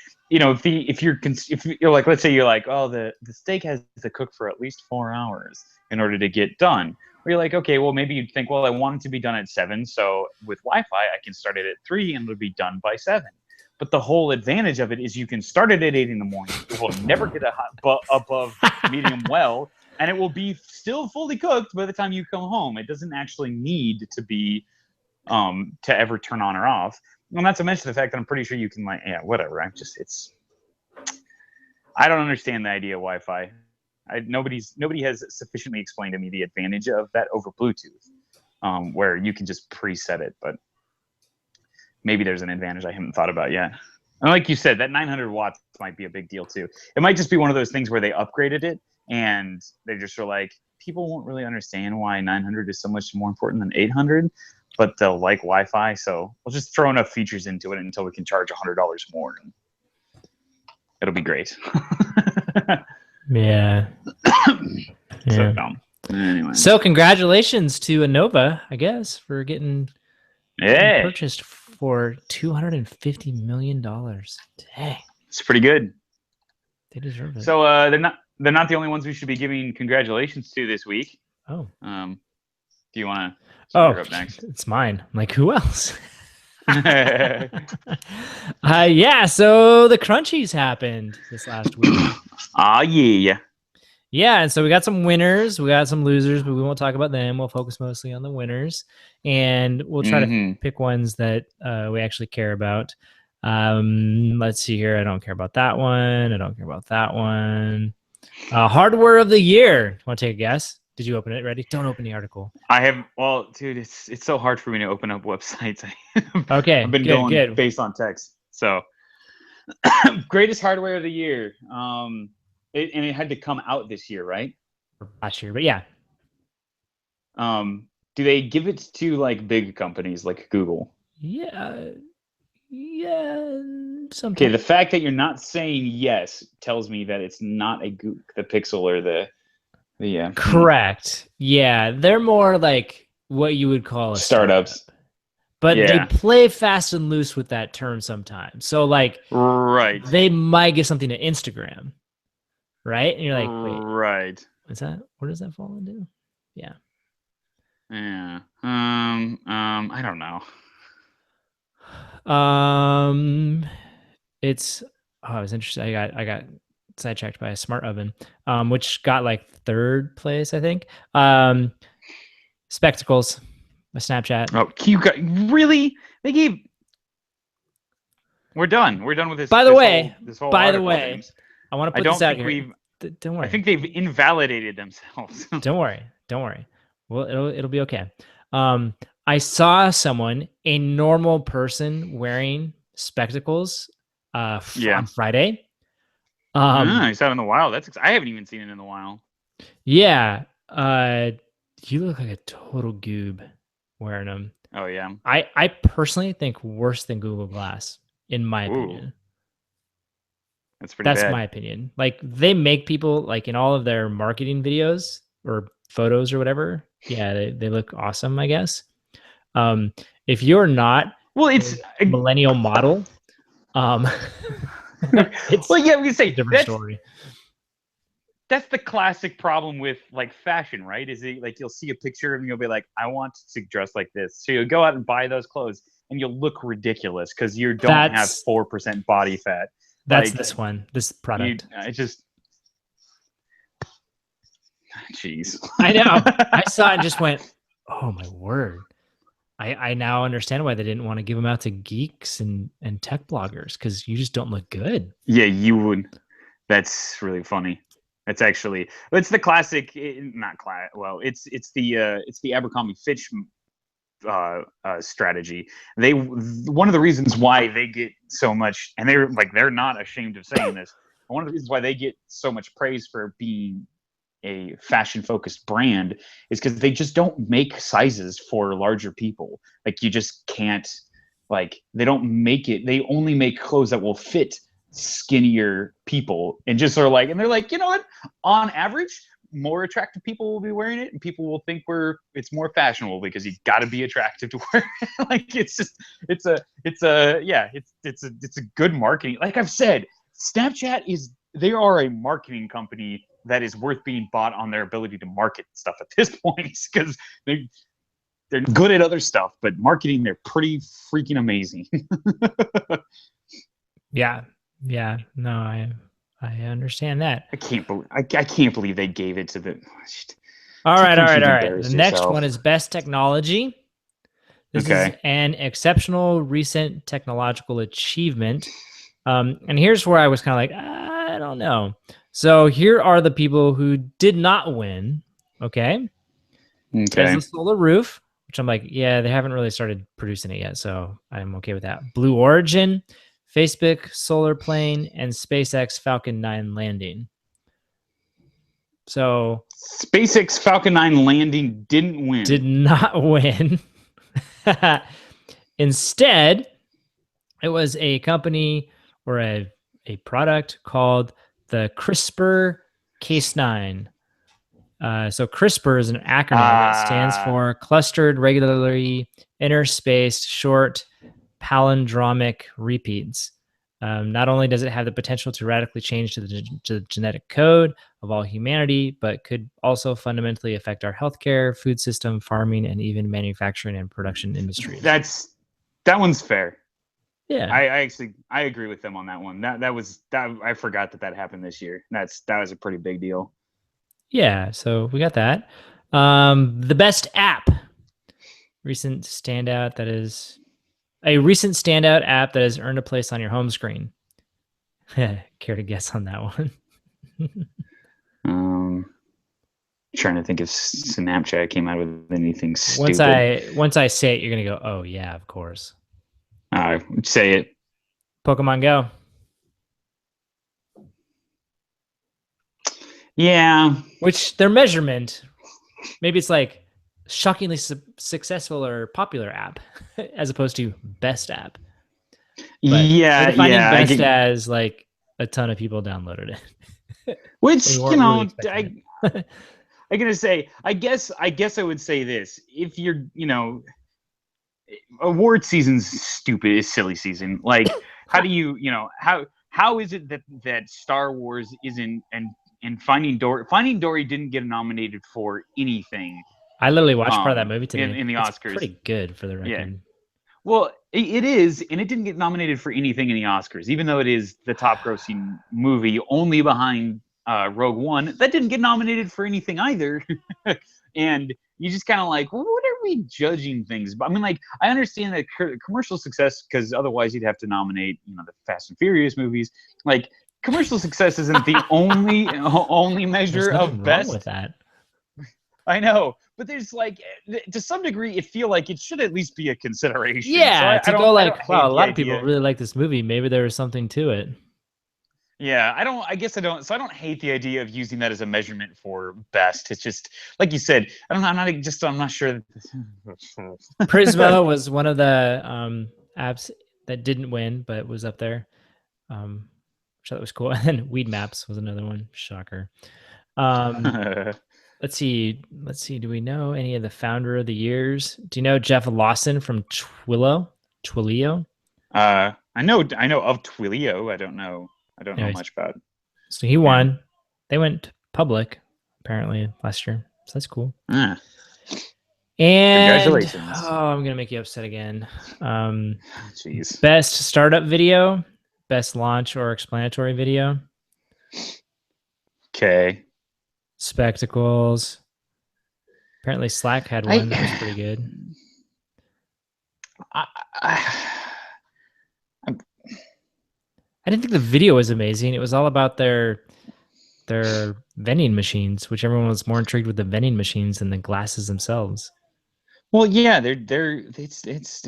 like, let's say you're like, oh, the steak has to cook for at least 4 hours in order to get done. Or you're like, okay, well maybe you'd think, well, I want it to be done at 7, so with Wi-Fi I can start it at 3 and it'll be done by 7. But the whole advantage of it is you can start it at 8 in the morning. It will never get above medium well, and it will be still fully cooked by the time you come home. It doesn't actually need to be to ever turn on or off. And not to mention the fact that I'm pretty sure you can whatever. I don't understand the idea of Wi-Fi. Nobody has sufficiently explained to me the advantage of that over Bluetooth, where you can just preset it. But maybe there's an advantage I haven't thought about yet. And like you said, that 900 watts might be a big deal too. It might just be one of those things where they upgraded it and they just were like, people won't really understand why 900 is so much more important than 800, but they'll like Wi-Fi. So we'll just throw enough features into it until we can charge $100 more. And it'll be great. Yeah. So dumb. Anyway. So congratulations to Innova, I guess, for getting purchased for $250 million. Dang. It's pretty good. They deserve it. So they're not the only ones we should be giving congratulations to this week. Oh. Do you want to? Oh, up next? It's mine. I'm like, who else? Yeah. So the Crunchies happened this last week. Yeah. Yeah, and so we got some winners, we got some losers, but we won't talk about them. We'll focus mostly on the winners, and we'll try to pick ones that we actually care about. Let's see here. I don't care about that one. I don't care about that one. Hardware of the year. Want to take a guess? Did you open it? Ready? Don't open the article. I have. Well, dude, it's so hard for me to open up websites. Okay, I've been going based on text. So, greatest hardware of the year. It had to come out this year, right? Last year, but yeah. Do they give it to like big companies like Google? Yeah. Sometimes. Okay, the fact that you're not saying yes tells me that it's not the Pixel or the Correct. Yeah, they're more like what you would call a startups. But they play fast and loose with that term sometimes. So like, right, they might get something to Instagram, right? And you're like, wait, right? What's that? Where does that fall into? Yeah. Yeah. I don't know. It's. Oh, I was interested. I got sidetracked by a smart oven, which got like third place, I think. Spectacles. My Snapchat. Oh, you got really? They gave. We're done. We're done with this. By the way, James. I want to put this out here. Don't worry. I think they've invalidated themselves. Don't worry. Well, it'll be okay. I saw someone, a normal person, wearing spectacles on Friday. I saw it in the wild. I haven't even seen it in the wild. Yeah. You look like a total goob wearing them. Oh yeah. I personally think worse than Google Glass, in my opinion. That's pretty bad. That's my opinion. Like, they make people, like, in all of their marketing videos or photos or whatever. Yeah, they look awesome, I guess. If you're not it's a millennial model, it's we can say a different story. That's the classic problem with like fashion, right? Is it like you'll see a picture and you'll be like, I want to dress like this. So you'll go out and buy those clothes and you'll look ridiculous because you don't have 4% body fat. That's like, this product. Jeez. I know. I saw it and just went, oh my word. I now understand why they didn't want to give them out to geeks and tech bloggers, because you just don't look good. Yeah, you would. That's really funny. It's the classic, not class. Well, it's the Abercrombie Fitch strategy. One of the reasons why they get so much, and they're not ashamed of saying this. One of the reasons why they get so much praise for being a fashion-focused brand is because they just don't make sizes for larger people. Like, you just can't. Like, they don't make it. They only make clothes that will fit skinnier people, and just sort of like, and they're like, you know what? On average, more attractive people will be wearing it, and people will think it's more fashionable because you got to be attractive to wear it. Like, it's a good marketing. Like I've said, Snapchat they are a marketing company that is worth being bought on their ability to market stuff at this point, because they're good at other stuff, but marketing, they're pretty freaking amazing. Yeah. No, I understand that. I can't believe they gave it to the. All right. The next one is best technology. This is an exceptional recent technological achievement. And here's where I was kind of like, I don't know. So here are the people who did not win. Okay. There's the Solar Roof, which I'm like, yeah, they haven't really started producing it yet, so I'm okay with that. Blue Origin, Facebook Solar Plane, and SpaceX Falcon 9 landing. So SpaceX Falcon 9 landing didn't did win. not win. Instead, it was a company or a product called the CRISPR Cas9. So CRISPR is an acronym that stands for Clustered Regularly Interspaced Short Palindromic Repeats. Not only does it have the potential to radically change to the genetic code of all humanity, but could also fundamentally affect our healthcare, food system, farming, and even manufacturing and production industries. That one's fair. Yeah. I agree with them on that one. That I forgot that happened this year. That was a pretty big deal. Yeah, so we got that. The best app. Recent standout app that has earned a place on your home screen. Care to guess on that one? Trying to think if Snapchat came out with anything stupid. Once I say it, you're gonna go, "Oh yeah, of course." Say it. Pokemon Go. Yeah. Which their measurement, maybe it's like shockingly successful or popular app, as opposed to best app. But they're defining best as like a ton of people downloaded it. Which really I'm gonna say, I guess I would say this: if you're, award season's stupid, is silly season. Like, how do you, how is it that Star Wars isn't and Finding Dory didn't get nominated for anything? I literally watched part of that movie today in the Oscars. Pretty good, for the record. Yeah. Well, it is, and it didn't get nominated for anything in the Oscars, even though it is the top-grossing movie, only behind Rogue One. That didn't get nominated for anything either. And you just kind of like, well, what are we judging things? I mean, like, I understand that commercial success, because otherwise you'd have to nominate, the Fast and Furious movies. Like, commercial success isn't the only measure of best. Wrong with that. I know, but there's like, to some degree, it feel like it should at least be a consideration. Yeah, so wow, a lot of people really like this movie. Maybe there was something to it. Yeah, I guess I don't. So I don't hate the idea of using that as a measurement for best. It's just like you said. I'm not sure. Prisma was one of the apps that didn't win, but was up there. Which I thought was cool. And then Weed Maps was another one. Shocker. Let's see. Do we know any of the founder of the years? Do you know Jeff Lawson from Twilio? I know of Twilio. I don't know much about it. So he won. They went public apparently last year. So that's cool. And congratulations. Oh, I'm gonna make you upset again. Jeez. Best startup video, best launch or explanatory video. Okay. Spectacles. Apparently Slack had one that was pretty good. I didn't think the video was amazing. It was all about their vending machines, which everyone was more intrigued with the vending machines than the glasses themselves. Well, yeah, it's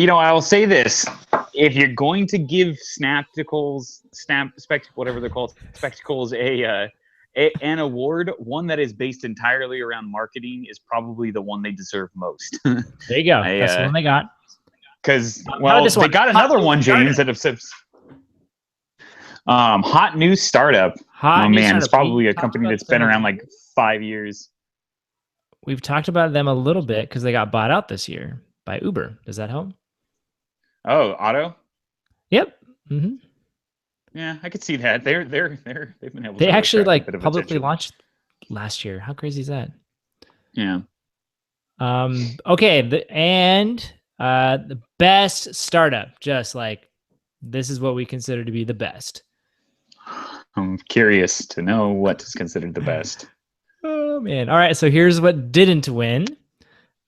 I will say this: if you're going to give spectacles, whatever they're called, spectacles, an award, one that is based entirely around marketing is probably the one they deserve most. There you go. That's the one they got. Because they got another one, James, that says hot new startup. It's probably a company that's been around like 5 years. We've talked about them a little bit because they got bought out this year by Uber. Does that help? Oh, Otto? Yep. Mm-hmm. Yeah, I could see that. They've been able. They actually publicly launched last year. How crazy is that? Yeah. Okay. The best startup. Just like this is what we consider to be the best. I'm curious to know what is considered the best. Oh man! All right. So here's what didn't win.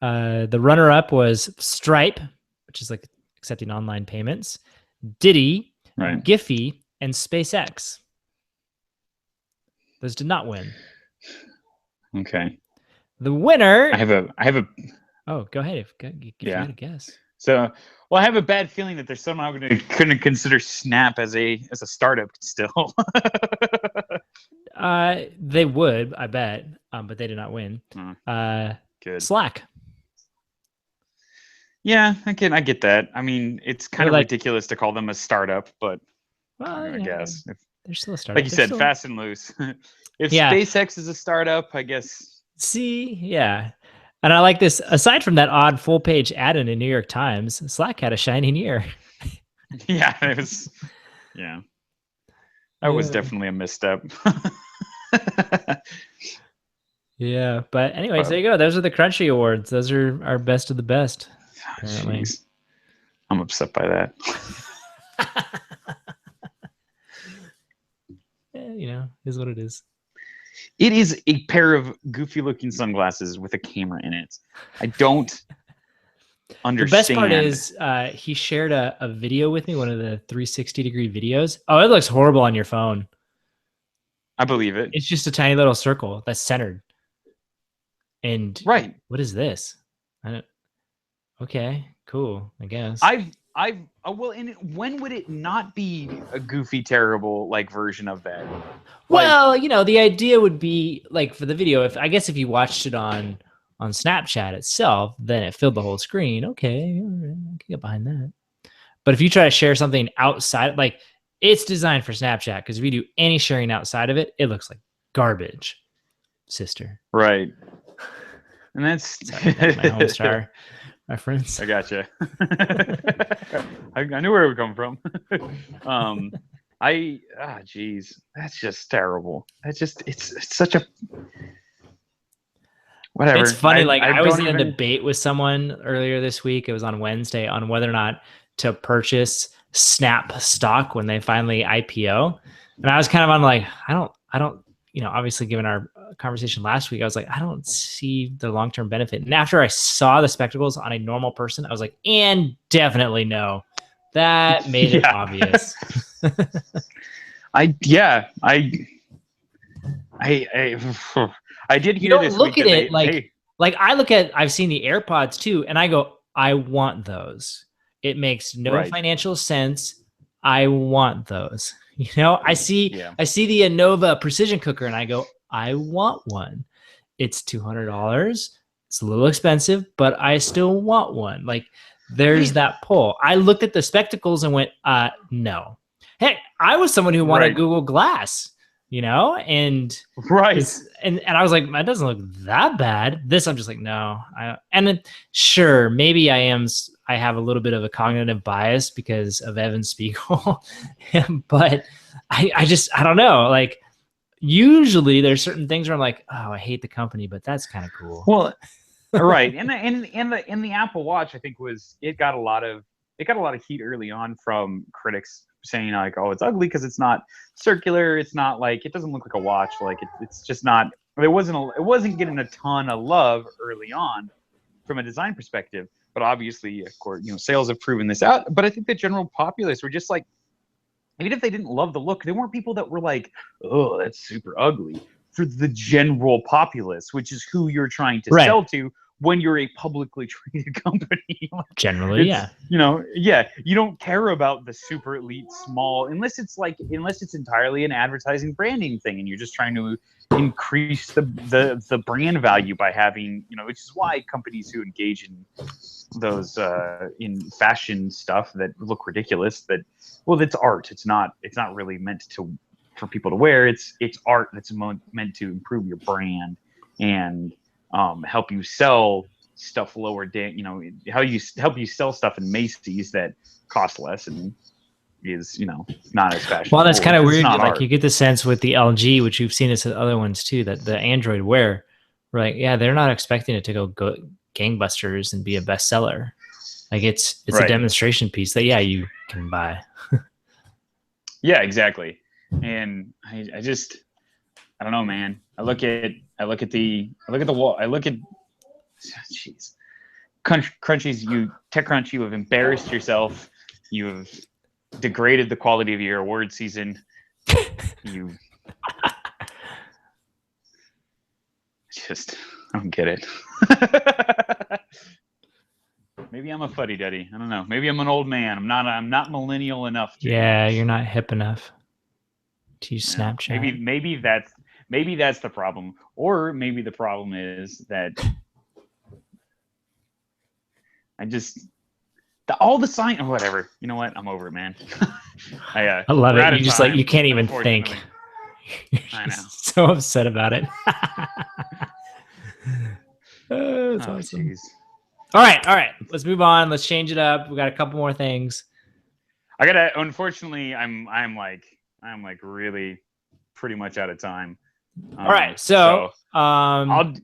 The runner-up was Stripe, which is like accepting online payments. Diddy, right. Giphy, and SpaceX. Those did not win. Okay. The winner. I have a. Oh, go ahead. If you got a guess. So, I have a bad feeling that they're somehow going to consider Snap as a startup still. They would, I bet, but they did not win. Hmm, Uh, good. Slack. Yeah, I get that. I mean, it's kind They're of like, ridiculous to call them a startup, but well, I guess if, they're still a like startup. you They're said, still, fast and loose. If yeah. SpaceX is a startup, I guess. See, yeah. And I like this. Aside from that odd full page ad in the New York Times, Slack had a shining year. Yeah, it was. Yeah, that was Yeah. definitely a misstep. Yeah. But anyways, But there you go. Those are the Crunchy Awards. Those are our best of the best, apparently. jeez, I'm upset by that. Is what it is. It is a pair of goofy-looking sunglasses with a camera in it. I don't The best part understand. is he shared a video with me, one of the 360-degree videos. Oh, it looks horrible on your phone. I believe it. It's just a tiny little circle that's centered. And Right. what is this? I don't, okay, cool, I guess. I've well, and when would it not be a goofy, terrible like version of that? Like, Well, the idea would be like for the video, if you watched it on Snapchat itself, then it filled the whole screen. Okay, all right, I can get behind that. But if you try to share something outside, like it's designed for Snapchat, because if you do any sharing outside of it, it looks like garbage, sister. right. And that's Sorry, that's my Homestar reference. I gotcha. I knew where it would come from. Geez, that's just terrible. It's such a whatever. It's funny. Like I I was don't in a even. debate with someone earlier this week. It was on Wednesday on whether or not to purchase Snap stock when they finally IPO. And I was kind of on like, I don't, obviously given our conversation last week, I was like, I don't see the long-term benefit. And after I saw the spectacles on a normal person, I was like, and definitely no. That made it Yeah. obvious. I yeah I did You hear don't this week look at that it they like I've seen the AirPods too, and I go, I want those. It makes no right. financial sense. I want those. I see Yeah. I see the Innova precision cooker and I go, I want one. It's $200. It's a little expensive, but I still want one. Like there's that pull. I looked at the spectacles and went, no. Hey, I was someone who wanted Right. Google Glass, and Right. this and I was like, that doesn't look that bad. This I'm just like, no. And then sure, maybe I have a little bit of a cognitive bias because of Evan Spiegel, but I don't know. Like usually there's certain things where I'm like, oh, I hate the company, but that's kind of cool. Well, right. And the Apple Watch, I think it got a lot of heat early on from critics saying like, oh, it's ugly because it's not circular. It's not like it doesn't look like a watch. Like it's just not. It wasn't getting a ton of love early on from a design perspective. But obviously, of course, sales have proven this out. But I think the general populace were just like, even if they didn't love the look, they weren't people that were like, oh, that's super ugly. For the general populace, which is who you're trying to Right. sell to when you're a publicly traded company. Generally, yeah. You don't care about the super elite small unless it's entirely an advertising branding thing and you're just trying to increase the brand value by having, which is why companies who engage in those in fashion stuff that look ridiculous, it's art. It's not really meant for people to wear. It's art that's meant to improve your brand and help you sell stuff lower down. Help you sell stuff in Macy's that cost less and is not as fashionable. Well, that's kind of weird. Like art. you get the sense with the LG, which you've seen this at other ones too, that the Android Wear, right? Yeah, they're not expecting it to go gangbusters and be a bestseller. Like it's Right. a demonstration piece that you can buy. Yeah, exactly. And I don't know, man. I look at the wall. Jeez, Crunchies, TechCrunch, you have embarrassed yourself. You have degraded the quality of your award season. You I don't get it. Maybe I'm a fuddy-duddy. I don't know. Maybe I'm an old man. I'm not millennial enough. Yeah, you're not hip enough. to use Snapchat. Maybe that's the problem, or maybe the problem is that all the sign or whatever. You know what? I'm over it, man. I love it. You just like you can't even think. I know. So upset about it. That's awesome. Geez. All right. Let's move on. Let's change it up. We got a couple more things. Unfortunately, I'm like really pretty much out of time. All right. So I'm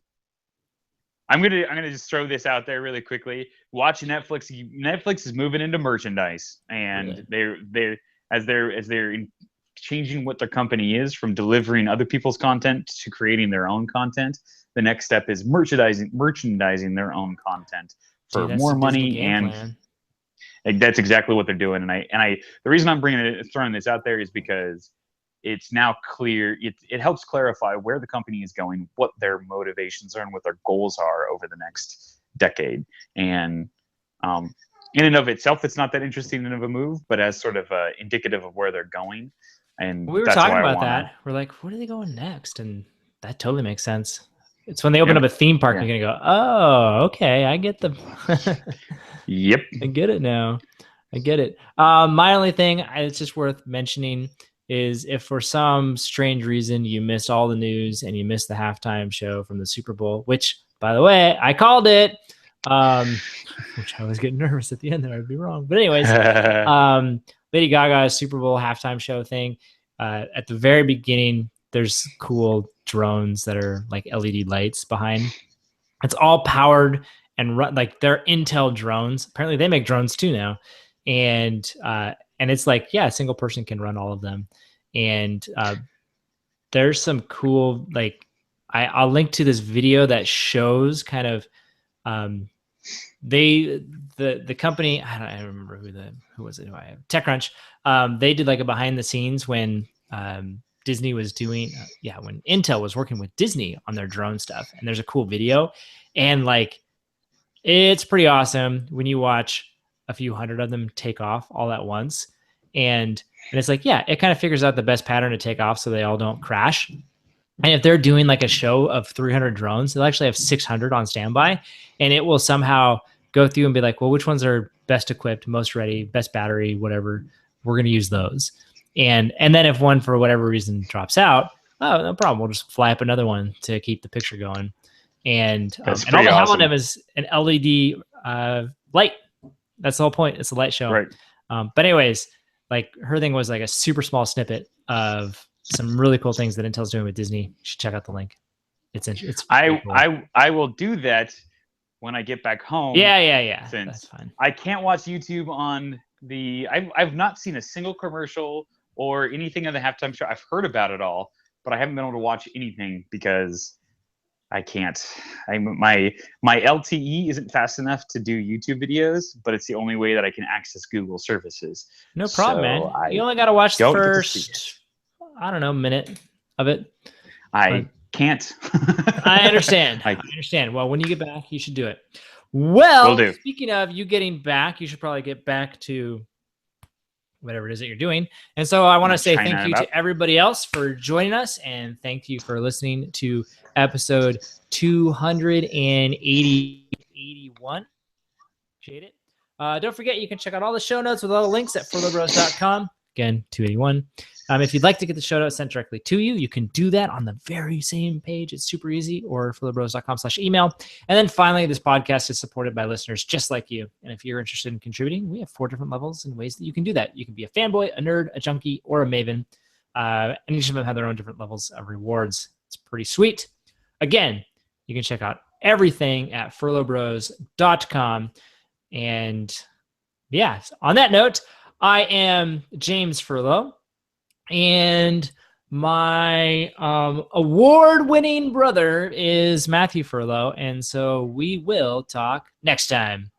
gonna just throw this out there really quickly. Watch Netflix. Netflix is moving into merchandise, and they're changing what their company is from delivering other people's content to creating their own content. The next step is merchandising their own content for more money, and that's exactly what they're doing. And the reason I'm throwing this out there is because it's now clear. It helps clarify where the company is going, what their motivations are, and what their goals are over the next decade. And in and of itself, it's not that interesting of a move, but as sort of indicative of where they're going. And we were talking about that. We're like, where are they going next? And that totally makes sense. It's when they open up a theme park, you're gonna go, oh, okay, I get the. Yep, I get it now. I get it. My only thing, it's just worth mentioning, is if for some strange reason you missed all the news and you missed the halftime show from the Super Bowl, which, by the way, I called it. Which I was getting nervous at the end there. I'd be wrong, but anyways, Lady Gaga's Super Bowl halftime show thing. At the very beginning, there's cool drones that are like LED lights behind. It's all powered and like they're Intel drones. Apparently, they make drones too now, and it's like a single person can run all of them. And there's some cool like I'll link to this video that shows kind of the company. I don't remember who was it. TechCrunch. They did like a behind the scenes when Disney was doing when Intel was working with Disney on their drone stuff. And there's a cool video, and like it's pretty awesome when you watch a few hundred of them take off all at once. And it's like, it kind of figures out the best pattern to take off so they all don't crash. And if they're doing like a show of 300 drones, they'll actually have 600 on standby, and it will somehow go through and be like, well, which ones are best equipped, most ready, best battery, whatever. We're going to use those. And then if one for whatever reason drops out, oh, no problem. We'll just fly up another one to keep the picture going. And all they have on them is an LED light. That's the whole point. It's a light show. Right. But anyways, like her thing was like a super small snippet of some really cool things that Intel's doing with Disney. You should check out the link. It's cool. I will do that when I get back home. Yeah. Since that's fine. I can't watch YouTube on I've not seen a single commercial or anything of the halftime show. I've heard about it all, but I haven't been able to watch anything because I can't. My LTE isn't fast enough to do YouTube videos, but it's the only way that I can access Google services. No problem, man. You only got to watch the first, I don't know, minute of it. I can't. I understand. I understand. Well, when you get back, you should do it. Well, speaking of you getting back, you should probably get back to whatever it is that you're doing. And so I want to say thank you to everybody else for joining us, and thank you for listening to episode 281. Appreciate it. Don't forget, you can check out all the show notes with all the links at furlobros.com. Again, 281. If you'd like to get the show notes sent directly to you, you can do that on the very same page. It's super easy, or furlobros.com/email. And then finally, this podcast is supported by listeners just like you. And if you're interested in contributing, we have 4 different levels and ways that you can do that. You can be a fanboy, a nerd, a junkie, or a maven. And each of them have their own different levels of rewards. It's pretty sweet. Again, you can check out everything at furlobros.com. And on that note, I am James Furlo. And my award-winning brother is Matthew Furlo, and so we will talk next time.